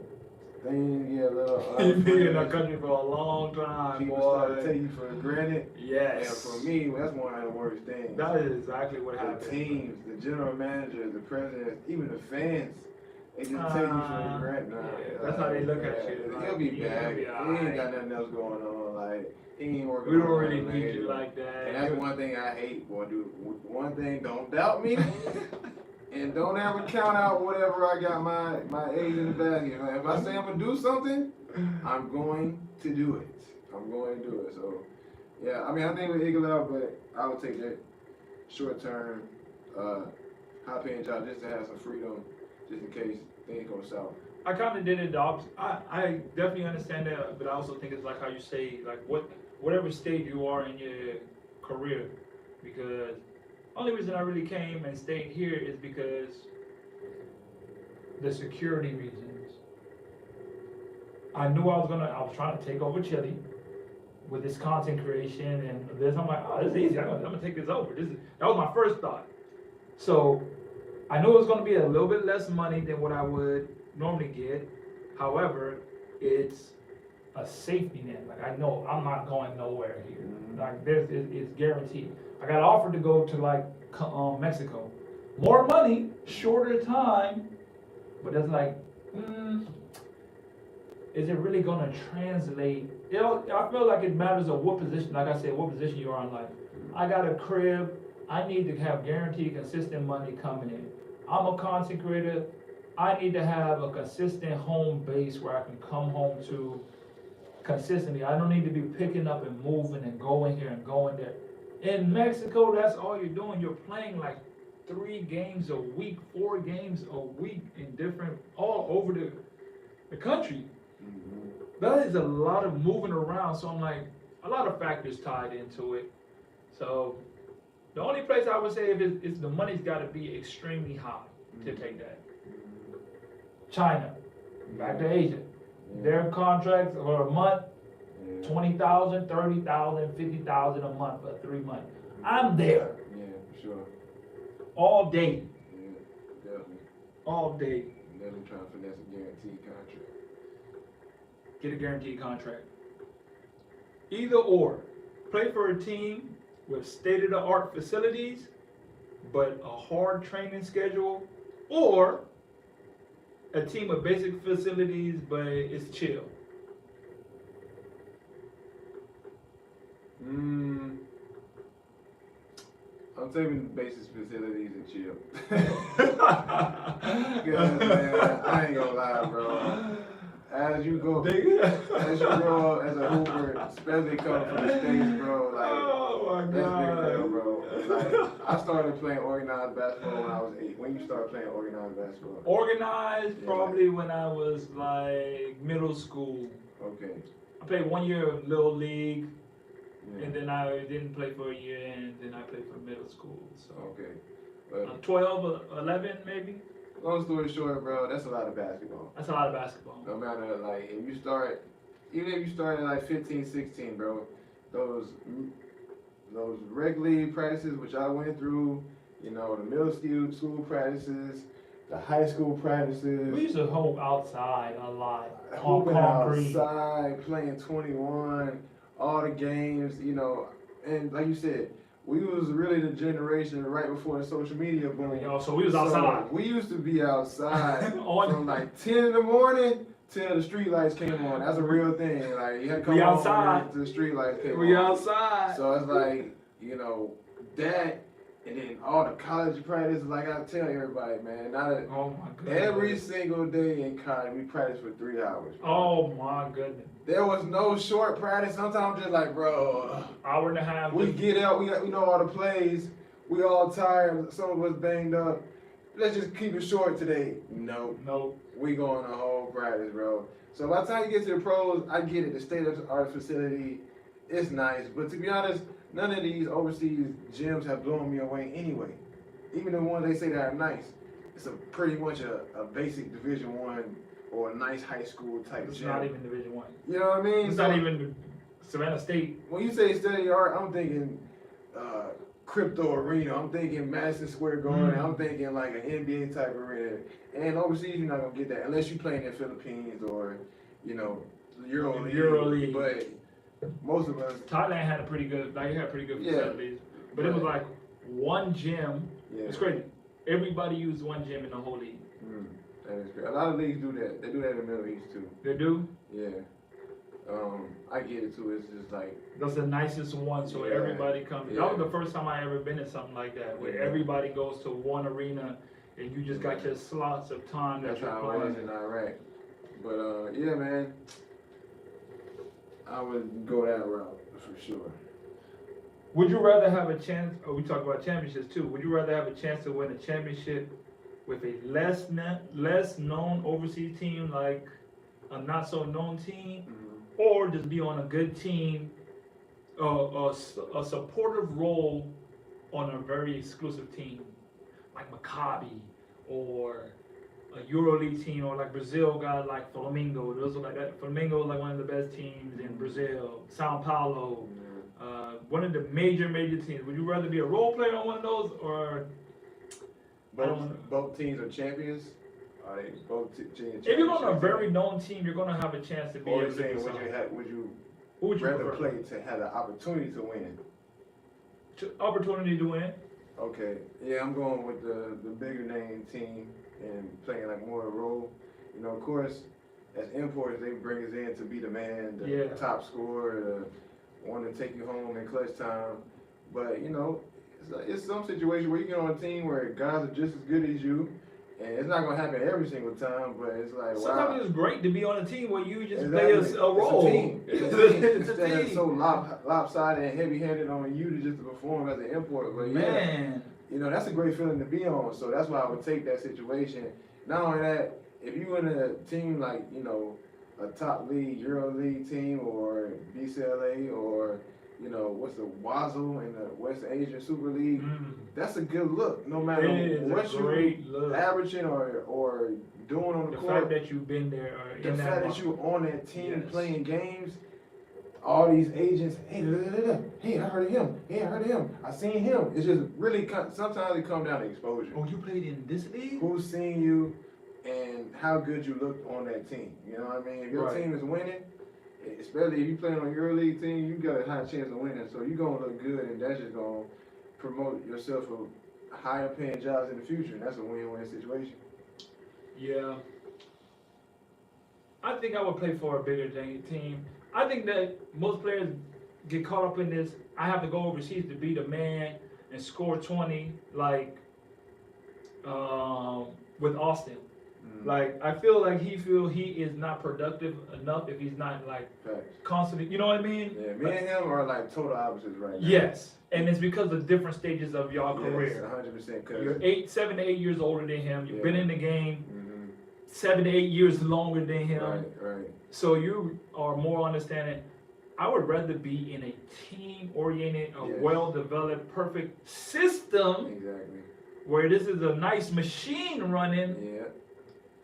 Things get a little. You've been in our country for a long time, People boy. start to take you for granted. Yes. And for me, that's one of the worst things. That is exactly what The happened. teams, the general manager, the president, even the fans, they just take you for granted. Yeah, that's how they look at you. He'll Like, be you're back. gonna be He alright. ain't got nothing else going on. Like, he ain't working We on don't really nothing, need you man. like that. And that's one thing I hate, boy. Dude, one thing, don't doubt me. And don't ever count out whatever I got my eggs in the basket. If I say I'm going to do something, I'm going to do it. I'm going to do it. So, yeah, I mean, I think we eagle out, but I would take that short-term, high-paying job just to have some freedom, just in case things go south. I kind of did it the opposite. I definitely understand that, but I also think it's like how you say, like whatever stage you are in your career, because only reason I really came and stayed here is because the security reasons. I knew I was trying to take over Chile with this content creation and this. I'm like, oh, this is easy. I'm gonna take this over. That was my first thought. So I knew it was gonna be a little bit less money than what I would normally get. However, it's a safety net. Like I know I'm not going nowhere here. Like it's guaranteed. I got offered to go to like Mexico, more money, shorter time, but it's like, is it really gonna translate? I feel like it matters of what position. Like I said, what position you are in life. I got a crib. I need to have guaranteed, consistent money coming in. I'm a content creator. I need to have a consistent home base where I can come home to consistently. I don't need to be picking up and moving and going here and going there. In Mexico, that's all you're doing. You're playing like 3 games a week, 4 games a week in different, all over the country. That is a lot of moving around. So I'm like, a lot of factors tied into it. So the only place I would say is the money's got to be extremely high to take that. China, back to Asia. Their contracts for a month, 20,000, 30,000, 50,000 a month for 3 months. I'm there. Yeah, for sure. All day. Yeah, definitely. All day. Never trying to finesse a guaranteed contract. Get a guaranteed contract. Either or. Play for a team with state-of-the-art facilities, but a hard training schedule, or a team with basic facilities, but it's chill. I'm taking basic facilities and chill. Man, I ain't gonna lie, bro. As you grow up as a hooper, especially coming from the States, bro, like, oh my that's big God. deal, bro. Like, I started playing organized basketball when I was 8. When you start playing organized basketball? Organized probably when I was like middle school. Okay. I played 1 year of Little League, Yeah. and then I didn't play for a year, and then I played for middle school. So Okay. But 12 or 11 maybe. long story short, bro, that's a lot of basketball. That's a lot of basketball. No matter, like, if you start, even if you start at like 15, 16, bro, those rec league practices, which I went through, you know, the middle school practices, the high school practices. We used to hoop outside a lot on Hooping concrete. outside, playing 21, all the games, you know, and like you said, we was really the generation right before the social media boom. Yo, so we was outside. We used to be outside On- from like 10 in the morning till the street lights came on. That's a real thing. Like, you had to come We home outside. till the street lights came on. We outside. So it's like, you know, that, and then all the college practice, like I tell everybody, man, Oh my goodness. every single day in college, we practiced for 3 hours. Oh my goodness. There was no short practice. Sometimes I'm just like, bro, Hour and a half. we get out, we know all the plays, we all tired, some of us banged up. Let's just keep it short today. No. Nope. we go on a whole practice, bro. So by the time you get to the pros, I get it. The state-of-the-art facility is nice, but to be honest, none of these overseas gyms have blown me away anyway. Even the ones they say that are nice, it's a pretty much a basic Division One or a nice high school type It's gym. not even Division One. You know what I mean? It's not even Savannah State. When you say state-of-the-art, I'm thinking crypto arena. I'm thinking Madison Square Garden. I'm thinking like an NBA type arena. And overseas, you're not gonna get that unless you play in the Philippines or, you know, EuroLeague. But most of us, Thailand had pretty good facilities, but it was like one gym. Yeah. It's crazy. Everybody used one gym in the whole league. That is great. A lot of leagues do that. They do that in the Middle East too. They do? Yeah. I get it too. It's just like that's the nicest one, so everybody comes. Yeah. That was the first time I ever been in something like that, where everybody goes to one arena and you just got your slots of time that you're playing. That's how it was in Iraq. But yeah, man, I would go that route for sure. Would you rather have a chance? Oh, we talk about championships too. Would you rather have a chance to win a championship with a less known overseas team, like a not so known team, or just be on a good team, a supportive role on a very exclusive team, like Maccabi or a EuroLeague team, or like Brazil got like Flamengo. Those are like that. Flamengo is like one of the best teams in Brazil. Sao Paulo, one of the major teams. Would you rather be a role player on one of those, or both teams are champions? Are they both champions? If you're on a very known team, you're gonna have a chance to be able to do something. Would you rather play to have the opportunity to win? Opportunity to win? Okay. Yeah, I'm going with the bigger name team and playing like more of a role. You know, of course, as importers, they bring us in to be the man, the top scorer, the one to take you home in clutch time. But, you know, it's some situation where you get on a team where guys are just as good as you. And it's not gonna happen every single time, but it's like sometimes it's great to be on a team where you just play a role. It's a team. Instead of so lopsided and heavy-handed on you to just perform as an import. But man, you know that's a great feeling to be on. So that's why I would take that situation. Not only that, if you in a team like a top league EuroLeague team or BCLA or what's the Wazzle in the West Asian Super League, that's a good look. No matter what you're averaging or doing on the court. The fact that you've been there. The fact that you're on that team playing games, all these agents, hey, I heard of him. Hey, I heard of him. I seen him. It's just really, sometimes it comes down to exposure. Oh, you played in this league? Who's seen you and how good you looked on that team. You know what I mean? If your team is winning, especially if you playing on your league team, you got a high chance of winning. So you're going to look good, and that's just going to promote yourself for higher paying jobs in the future. And that's a win-win situation. Yeah. I think I would play for a bigger team. I think that most players get caught up in this. I have to go overseas to be the man and score 20, like with Austin. Like, I feel like he is not productive enough if he's not like constantly, you know what I mean? Yeah, me and him are like total opposites right now. Yes, and it's because of different stages of y'all career. 100%. You're 7 to 8 years older than him. You've been in the game 7 to 8 years longer than him. Right. So you are more understanding. I would rather be in a team-oriented, well-developed, perfect system. Exactly. Where this is a nice machine running. Yeah.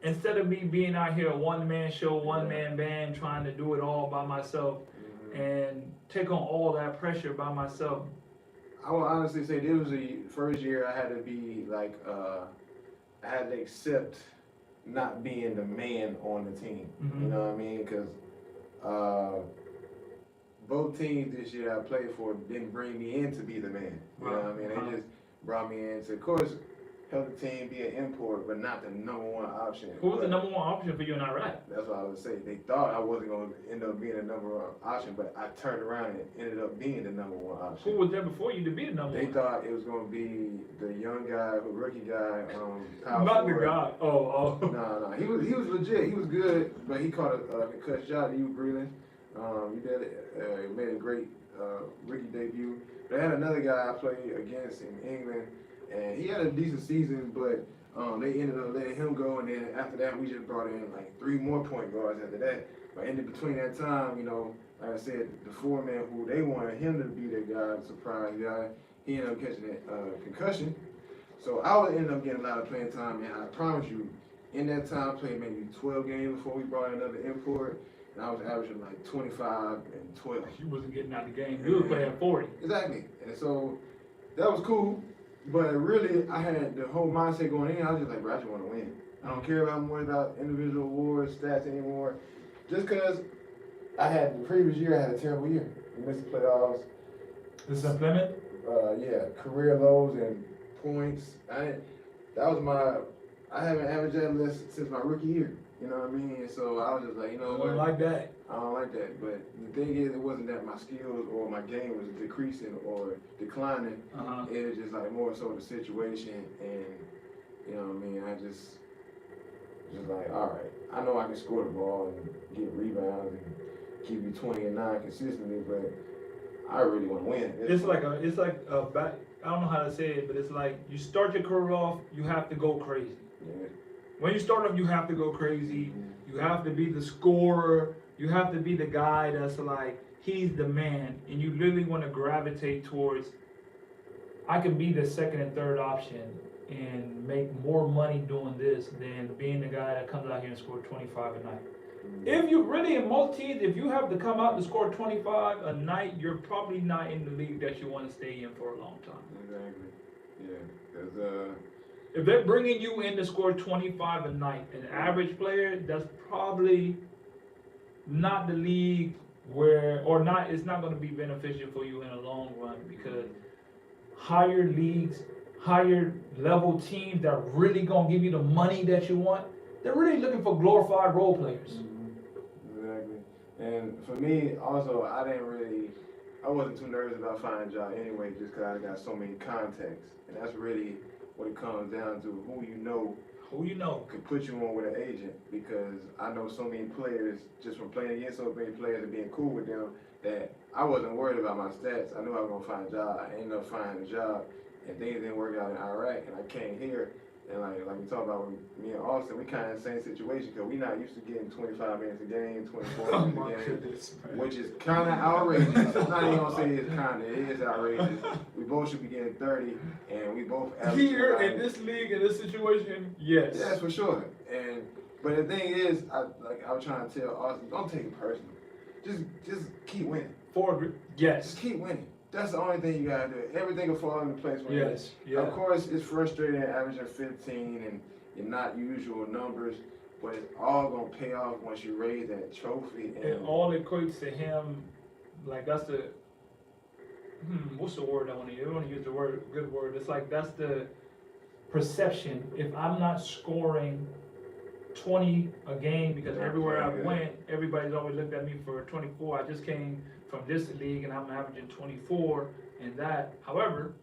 Instead of me being out here a one-man show, one-man band, trying to do it all by myself and take on all that pressure by myself. I will honestly say this was the first year I had to be like, I had to accept not being the man on the team. You know what I mean? Because both teams this year I played for didn't bring me in to be the man. You know what I mean? They just brought me in to, of course, help the team be an import, but not the number one option. Who was the number one option for you in Iraq? That's what I would say. They thought I wasn't going to end up being the number one option, but I turned around and ended up being the number one option. Who was there before you to be the number one? They thought it was going to be the young guy, the rookie guy, not the guy. Oh. No. He was legit. He was good, but he caught a concussion shot. He was breathing. He made a great rookie debut. They had another guy I played against in England, and he had a decent season, but They ended up letting him go, and then after that, we just brought in like 3 more point guards after that. But in between that time, you know, like I said, the foreman who they wanted him to be their guy, the surprise guy, he ended up catching a concussion. So I would end up getting a lot of playing time, and I promise you, in that time, I played maybe 12 games before we brought another import, and I was averaging like 25 and 12. You wasn't getting out the game. You was playing 40. Exactly. And so that was cool, but really, I had the whole mindset going in. I was just like, bro, I just want to win. I don't care about more about individual awards, stats anymore. Just because I had the previous year, I had a terrible year. We missed the playoffs. This is in Plymouth? Yeah, career lows and points. I haven't averaged that less since my rookie year. You know what I mean? So I was just like, you know what? I don't like that. I don't like that. But the thing is, it wasn't that my skills or my game was decreasing or declining. It was just like more so the situation, and you know what I mean? I just like, all right, I know I can score the ball and get rebounds and keep you 20 and 9 consistently, but I really want to win. It's like I don't know how to say it, but it's like you start your career off, you have to go crazy. Yeah. When you start off, you have to go crazy. You have to be the scorer. You have to be the guy that's like, he's the man. And you literally want to gravitate towards, I can be the second and third option and make more money doing this than being the guy that comes out here and scores 25 a night. If you really, in most teams, if you have to come out and score 25 a night, you're probably not in the league that you want to stay in for a long time. Exactly. Yeah. Because if they're bringing you in to score 25 a night, an average player, that's probably not the league where, or not, it's not going to be beneficial for you in the long run, because higher leagues, higher level teams that are really going to give you the money that you want, they're really looking for glorified role players. Exactly. And for me, also, I wasn't too nervous about finding a job anyway, just because I got so many contacts. And that's really what it comes down to, who you know can put you on with an agent, because I know so many players, just from playing against so many players and being cool with them, that I wasn't worried about my stats. I knew I was going to find a job. I ended up finding a job, and things didn't work out in Iraq, and I came here. And like we talked about with me and Austin, we kind of in the same situation, because we're not used to getting 25 minutes a game, 24 minutes a game, which is kind of outrageous. I'm not even going to say it's kind of, it is outrageous. We both should be getting 30, and we both here in this league, in this situation, yes. Yes, for sure. But the thing is, I was trying to tell Austin, don't take it personal. Just keep winning. Yes. Just keep winning. That's the only thing you gotta do. Everything will fall into place when yes. Yeah. Of course, it's frustrating averaging 15 and your not usual numbers, but it's all gonna pay off once you raise that trophy. And it all equates to him, like that's the, what's the word I want to use? I want to use the good word. It's like that's the perception. If I'm not scoring 20 a game, because everywhere I went, everybody's always looked at me for 24. I just came from this league and I'm averaging 24 and that. However,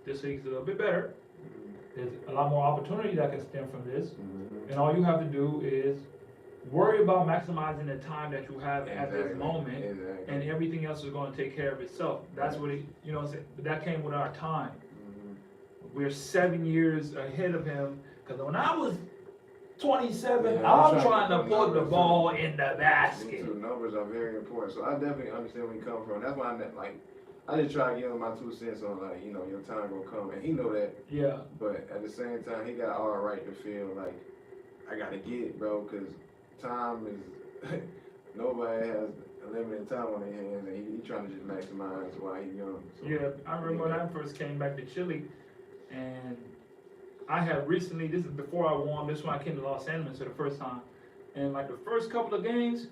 this league's a little bit better. There's a lot more opportunity that can stem from this. And all you have to do is worry about maximizing the time that you have at this moment, and everything else is going to take care of itself. That's what it, you know what I'm saying? But that came with our time. We're 7 years ahead of him, because when I was 27, I'm trying to put the ball in the basket. The numbers are very important, so I definitely understand where you come from. That's why I just try to give him my 2 cents on, like, you know, your time will come, and he know that. Yeah. But at the same time, he got all right to feel like, I gotta get it, bro, because time is, nobody has a limited time on their hands, and he trying to just maximize while he's young. So, yeah, I remember when I first came back to Chile, and I had recently, this is before I won, this is when I came to Los Angeles for the first time, and like the first couple of games,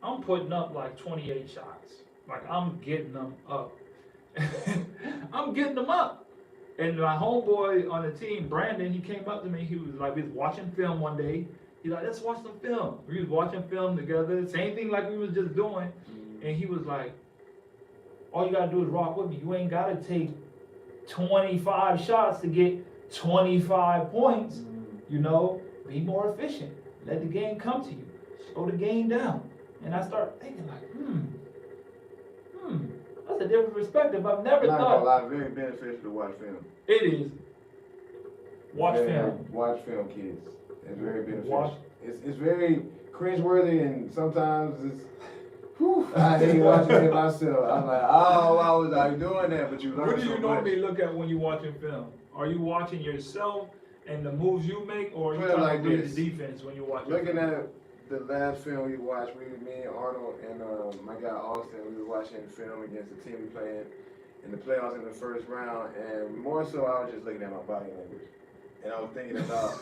I'm putting up like 28 shots. Like, I'm getting them up. I'm getting them up. And my homeboy on the team, Brandon, he came up to me, he was like, we was watching film one day, he's like, let's watch some film. We was watching film together, same thing like we was just doing, and he was like, all you gotta do is rock with me. You ain't gotta take 25 shots to get 25 points, you know, be more efficient. Let the game come to you. Slow the game down. And I start thinking like, that's a different perspective. I've never thought. A lot very beneficial to watch film. It is. Watch very, film. Watch film, kids. It's very beneficial. Watch. It's very cringeworthy and sometimes it's. Whew, I hate watching it myself. I'm like, oh, why was I doing that? But you learn What do so you much. normally look at when you're watching film? Are you watching yourself and the moves you make, or are you Put it trying like to read this. the defense when you're watching? Looking film? at the last film we watched, me and Arnold and my guy Austin, we were watching the film against the team we played in the playoffs in the first round, and more so I was just looking at my body language. And I was thinking about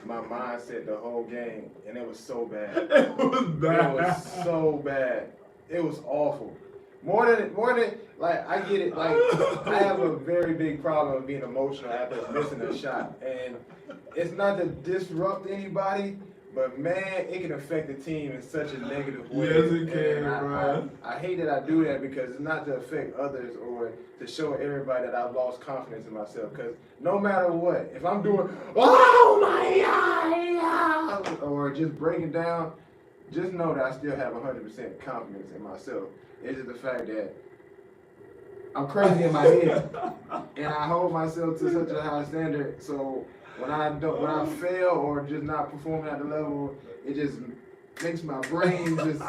my mindset the whole game, and it was so bad. It was bad. It was so bad. It was awful. More than like I get it. Like I have a very big problem with being emotional after missing a shot, and it's not to disrupt anybody, but man, it can affect the team in such a negative way. Yes, it can, And bro. I hate that I do that because it's not to affect others or to show everybody that I've lost confidence in myself. Because no matter what, if I'm doing oh my God, or just breaking down, just know that I still have 100% confidence in myself. It's just the fact that I'm crazy in my head, and I hold myself to such a high standard. So when I fail or just not performing at the level, it just makes my brain just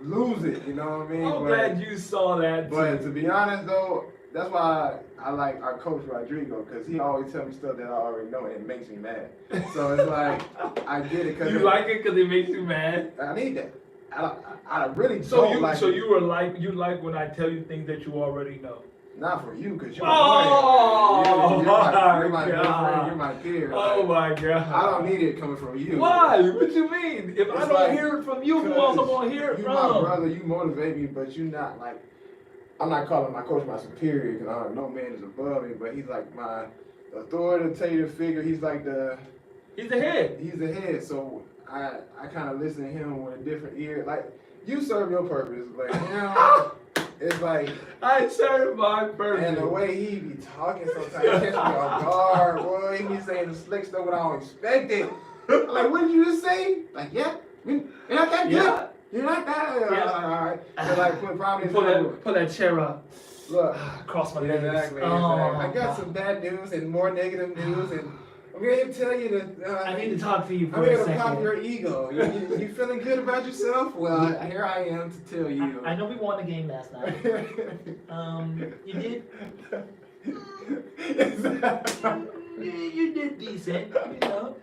lose it. You know what I mean? I'm glad you saw that too. But to be honest though, that's why I like our coach Rodrigo, because he always tells me stuff that I already know and it makes me mad. So it's like, I get it. Cause You like it because it makes you mad? I need that. I really So don't you like so it. you like when I tell you things that you already know. Not for you, because you're Oh, you're my my good God. friend, you're my peer. Oh my God. I don't need it coming from you. Why? What you mean? If I It's don't like, hear it from you, who else I'm gonna hear it you from? my brother, you motivate me, but you're not like, I'm not calling my coach my superior, because no man is above me, but he's like my authoritative figure. He's like He's the head. he's the head, so I kind of listen to him with a different ear. Like, you serve your purpose, but him, it's like, I serve my purpose. and the way he be talking sometimes, he catch me off guard, boy. He be saying the slick stuff when I don't expect it. I'm like, what did you just say? Like, yeah, you're not that good. Yeah. You're not that good. Yeah. All right. So like, probably Pull that chair up. Look, Cross my legs. exactly. Oh, I got some bad news and more negative news, and I'm going to tell you that. I need to talk to you I'm for a going to second. pop your ego. You feeling good about yourself? Well, here I am to tell you. I know we won the game last night. You did? You did decent, you know.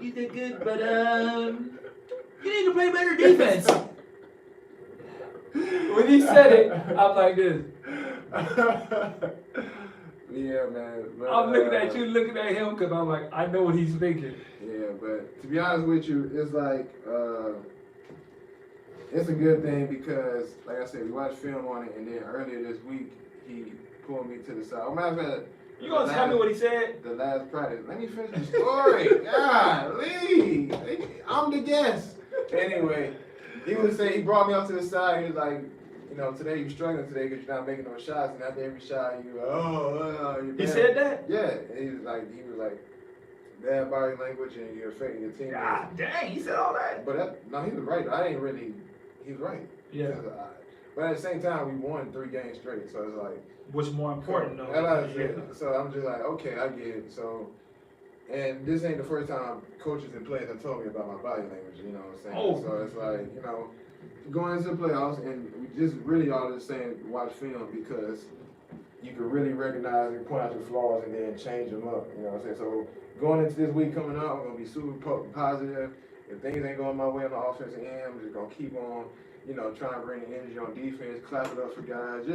You did good, but you need to play better defense. When he said it, I'm like this. Yeah, man. But, I'm looking at you, looking at him, because I'm like, I know what he's thinking. Yeah, but to be honest with you, it's like, it's a good thing because, like I said, we watched film on it, and then earlier this week, he pulled me to the side. Oh, matter of fact, You gonna tell me what he said? the last practice. Let me finish the story. Golly. I'm the guest. Anyway, he was saying, he brought me up to the side. He was like, you know, today you're struggling today because you're not making no shots. And after every shot, you go, you're He bad. said that? Yeah. And he was like, bad body language and you're affecting your teammates. God dang, he said all that. But no, he was right. He was right. Yeah. But at the same time, we won 3 games straight. So it's like, What's more important though? that's it. So I'm just like, okay, I get it. So, and this ain't the first time coaches and players have told me about my body language, you know what I'm saying? Oh. So it's like, you know, going into the playoffs, and we just really all just saying watch film because you can really recognize and point out your flaws and then change them up, you know what I'm saying? So going into this week coming up, I'm going to be super positive. If things ain't going my way on the offensive end, I'm just going to keep on, you know, trying to bring the energy on defense, clap it up for guys.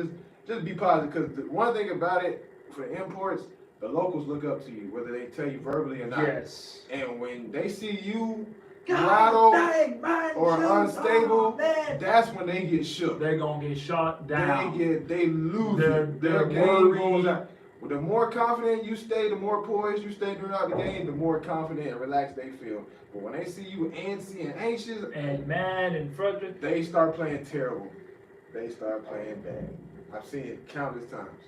Just be positive, because the one thing about it, for the imports, the locals look up to you, whether they tell you verbally or not. Yes. And when they see you God rattle dang, man, or shoot. unstable, Oh, man. that's when they get shook. They're gonna get shot down. They lose it. They're Their game worried. goes out. Well, the more confident you stay, the more poised you stay throughout the game, the more confident and relaxed they feel. But when they see you antsy and anxious and mad and frustrated, they start playing terrible. They start playing bad. I've seen it countless times.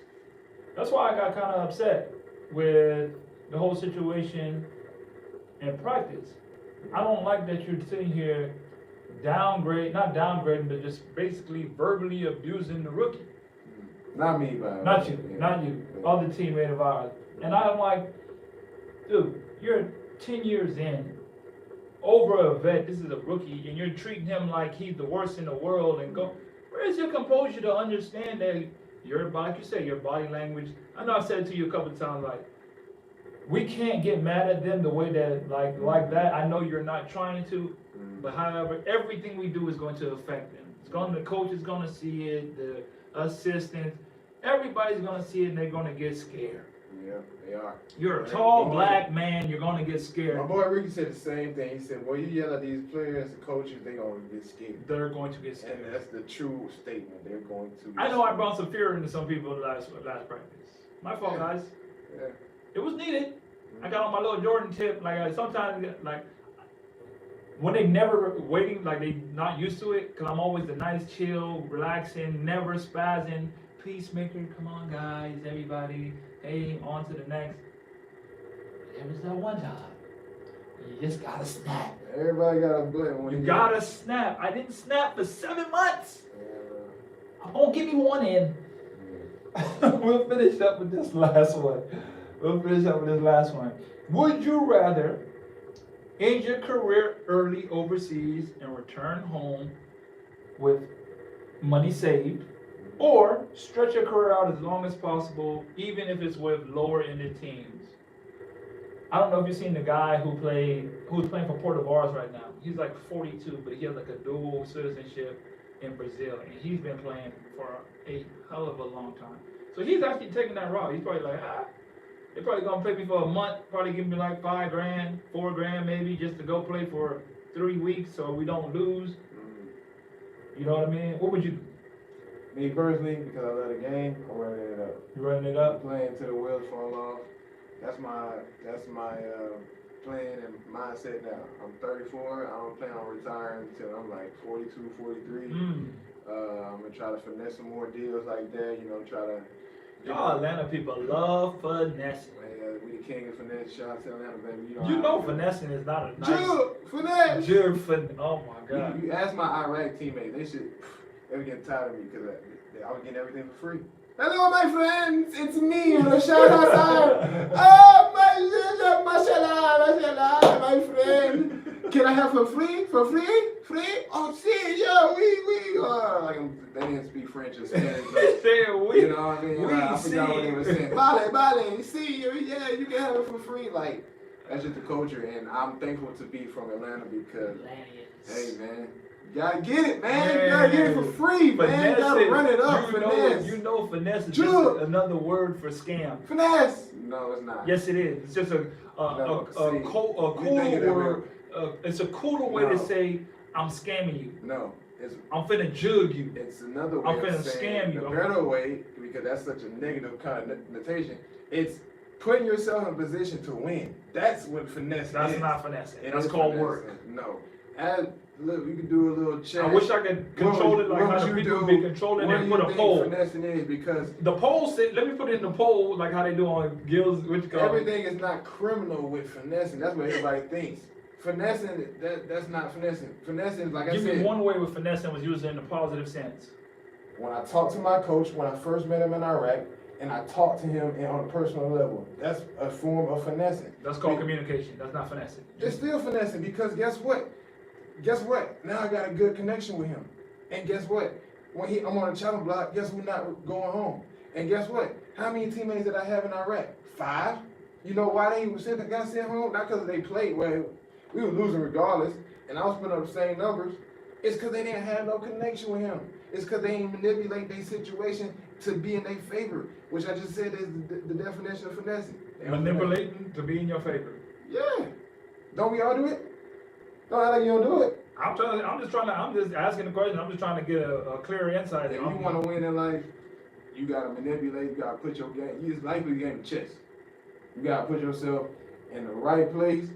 that's why I got kind of upset with the whole situation in practice. I don't like that you're sitting here not downgrading, but just basically verbally abusing the rookie. Not me, but Not you, other teammate of ours. And I'm like, dude, you're 10 years in, over a vet, this is a rookie, and you're treating him like he's the worst in the world, and go, where's your composure to understand that your body, like you say, your body language, I know I've said it to you a couple of times, like, we can't get mad at them the way that, like that, I know you're not trying to, but however, everything we do is going to affect them. The coach is going to see it, the assistants, everybody's going to see it, and they're going to get scared. Yeah, they are. You're a tall black man, you're going to get scared. My boy Ricky said the same thing. He said, "Boy, you yell at these players and coaches, they're going to get scared." They're going to get scared. And that's the true statement. They're going to get I know I scared. brought some fear into some people last practice. My fault, guys. Yeah. It was needed. I got on my little Jordan tip. Like, sometimes, like, when they never waiting, like they not used to it, because I'm always the nice, chill, relaxing, never spazzing, peacemaker, come on guys, everybody, hey, on to the next. There was that one time, you just gotta snap. Everybody got a button when You gotta snap. I didn't snap for 7 months. I'm gonna give you one in. We'll finish up with this last one. Would you rather end your career early overseas and return home with money saved, or stretch your career out as long as possible, even if it's with lower ended teams? I don't know if you've seen the guy who's playing for Port of Ours right now. He's like 42, but he has like a dual citizenship in Brazil, and he's been playing for a hell of a long time. So he's actually taking that route. He's probably like, they're probably gonna play me for a month, probably give me like $5 grand, $4 grand maybe, just to go play for 3 weeks so we don't lose. You know what I mean? What would you do? Me personally, because I love the game, I'm running it up. You running it up? I'm playing till the wheels fall off. That's my plan and mindset now. I'm 34. I don't plan on retiring until I'm like 42, 43. I'm gonna try to finesse some more deals like that. You know, try to. Y'all Atlanta people love finessing. We the king of finesse. Shout out to Atlanta, baby. You know finessing is not a nice. Finesse. Oh my God. You ask my Iraq teammates. They were getting tired of me because I was getting everything for free. Hello, my friends. It's me, Rashad Hassan. Oh, mashallah, my friend. Can I have for free? For free? Free? Oh, see, yeah, we. They didn't speak French or Spanish. You know what I mean? I forgot what they were saying. Bale, see, yeah, you can have it for free. Like, that's just the culture, and I'm thankful to be from Atlanta because, hey, man. You gotta get it, man. You gotta get it for free, man. You gotta run it up. Finesse. You know finesse is just another word for scam. Finesse. No, it's not. Yes, it is. It's just a cooler word. It's a cooler way to say I'm scamming you. No, I'm finna jug you. It's another way I'm finna of saying scam you. The better way, because that's such a negative connotation. It's putting yourself in a position to win. That's what finesse is. That's not finessing. That's called work. No. Look, we can do a little check. I wish I could control it like how the people be controlling and put a poll. Finessing is because the poll said, let me put it in the poll like how they do on Gills. Everything is not criminal with finessing. That's what everybody thinks. Finessing, that's not finessing. Finessing, like I said. Give me one way with finessing was used in the positive sense. When I talked to my coach, when I first met him in Iraq, and I talked to him on a personal level, that's a form of finessing. That's called communication. That's not finessing. It's still finessing because guess what? Now I got a good connection with him. And guess what? When I'm on a chopping block, guess who's not going home? And guess what? How many teammates did I have in Iraq? 5. You know why they got sent home? Not because they played well. We were losing regardless, and I was putting up the same numbers. It's because they didn't have no connection with him. It's because they didn't manipulate their situation to be in their favor, which I just said is the definition of finessing. Manipulating to be in your favor. Yeah. Don't we all do it? Don't act like you don't do it. I'm just asking the question. I'm just trying to get a clearer insight. If you want to win in life, you got to manipulate. You got to put your game. It's like a game of chess. You got to put yourself in the right place.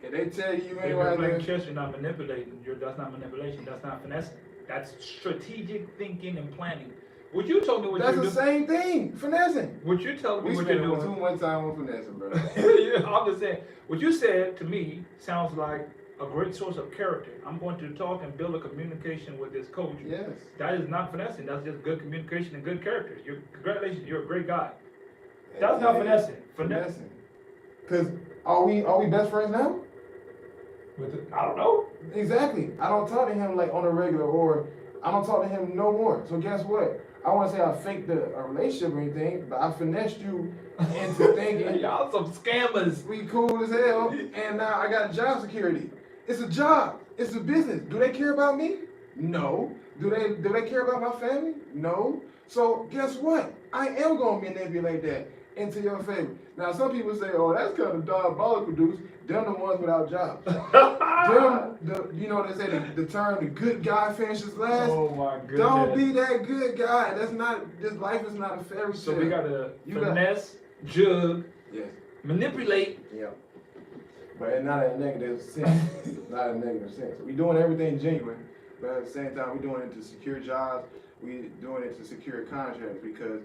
If they tell you ain't right there. If you're playing chess, you're not manipulating. That's not manipulation. That's not finessing. That's strategic thinking and planning. What you told me what you do. That's the same thing. Finessing. What you told me what you're doing. We spent too much time on finessing, bro. Yeah, I'm just saying. What you said to me sounds like a great source of character. I'm going to talk and build a communication with this coach. Yes. That is not finessing. That's just good communication and good character. Congratulations, you're a great guy. That's not finessing. Finessing. Because Are we best friends now? I don't know. Exactly. I don't talk to him like on a regular, or I don't talk to him no more. So guess what? I want to say I faked a relationship or anything, but I finessed you into thinking y'all some scammers. we cool as hell, and now I got job security. It's a job. It's a business. Do they care about me? No. Do they care about my family? No. So guess what? I am gonna manipulate that into your favor. Now some people say, "Oh, that's kind of diabolical, dudes." Them the ones without jobs. You know they say the term "the good guy finishes last." Oh my goodness. Don't be that good guy. That's not. This life is not a fairy tale. So we gotta finesse, jug, yes, manipulate. Yeah. But not in a negative sense. Not in a negative sense. We doing everything genuine, but at the same time, we doing it to secure jobs. We doing it to secure contracts, because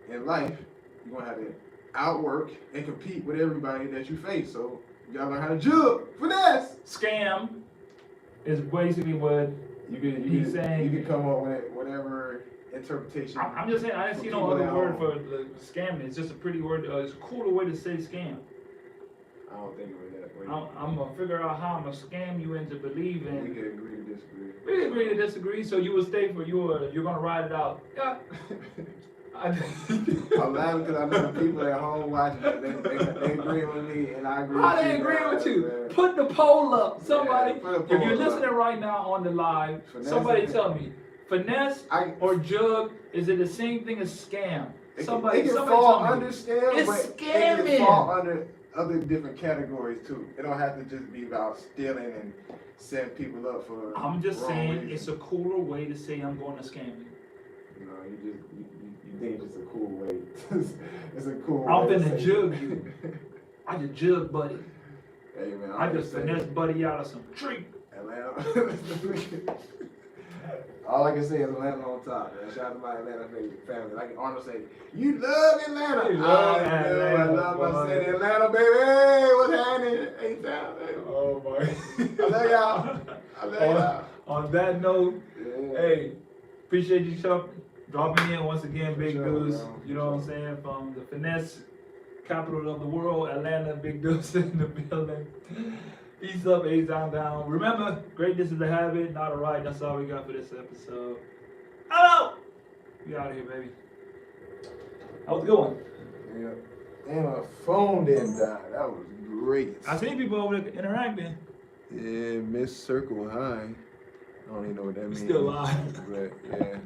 in life, you're gonna have to outwork and compete with everybody that you face. So you gotta learn how to jug, finesse. Scam is basically what he's saying. You can come up with whatever interpretation. I'm just saying, I didn't see no other word for the scamming. It's just a pretty word. It's a cooler way to say scam. I don't think of it that way. I'm gonna figure out how I'm gonna scam you into believing. We can agree to disagree. We can agree to disagree. So you will stay for you're gonna ride it out. Yeah. I'm laughing because I know the people at home watching it, they agree with me, and I agree with you. How they agree with you? Man. Put the poll up. Somebody, if you're listening right now on the live, somebody tell me, finesse or jug, is it the same thing as scam? Somebody, it can somebody fall under scam, it's but scamming. it can fall under other different categories too. It don't have to just be about stealing and setting people up for. I'm just saying reasons. it's a cooler way to say I'm going to scam you. No, you think it's a cool way. It's a cool I'm way. finna jug you. I just jug buddy. Hey man, I just finesse buddy out of some treat. Atlanta. All I can say is Atlanta on top, man. Shout out to my Atlanta family. Like Arnold say, you love Atlanta. You love Atlanta, I love my city, Atlanta, baby. Hey, what's happening? A-Town, baby. Oh my. I love y'all. I love y'all. On that note, Yeah. hey, appreciate you dropping in once again, Big Sure, Deuce. bro. You know what I'm saying? From the finesse capital of the world, Atlanta, Big Deuce in the building. Peace up, A-Town. Remember, greatness is a habit, not a right. That's all we got for this episode. Hello! We out of here, baby. How's it going? Yeah. And my phone didn't die. That was great. I seen people over there interacting. Yeah, Miss Circle High. I don't even know what that means. Still live. But yeah.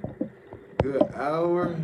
Good hour.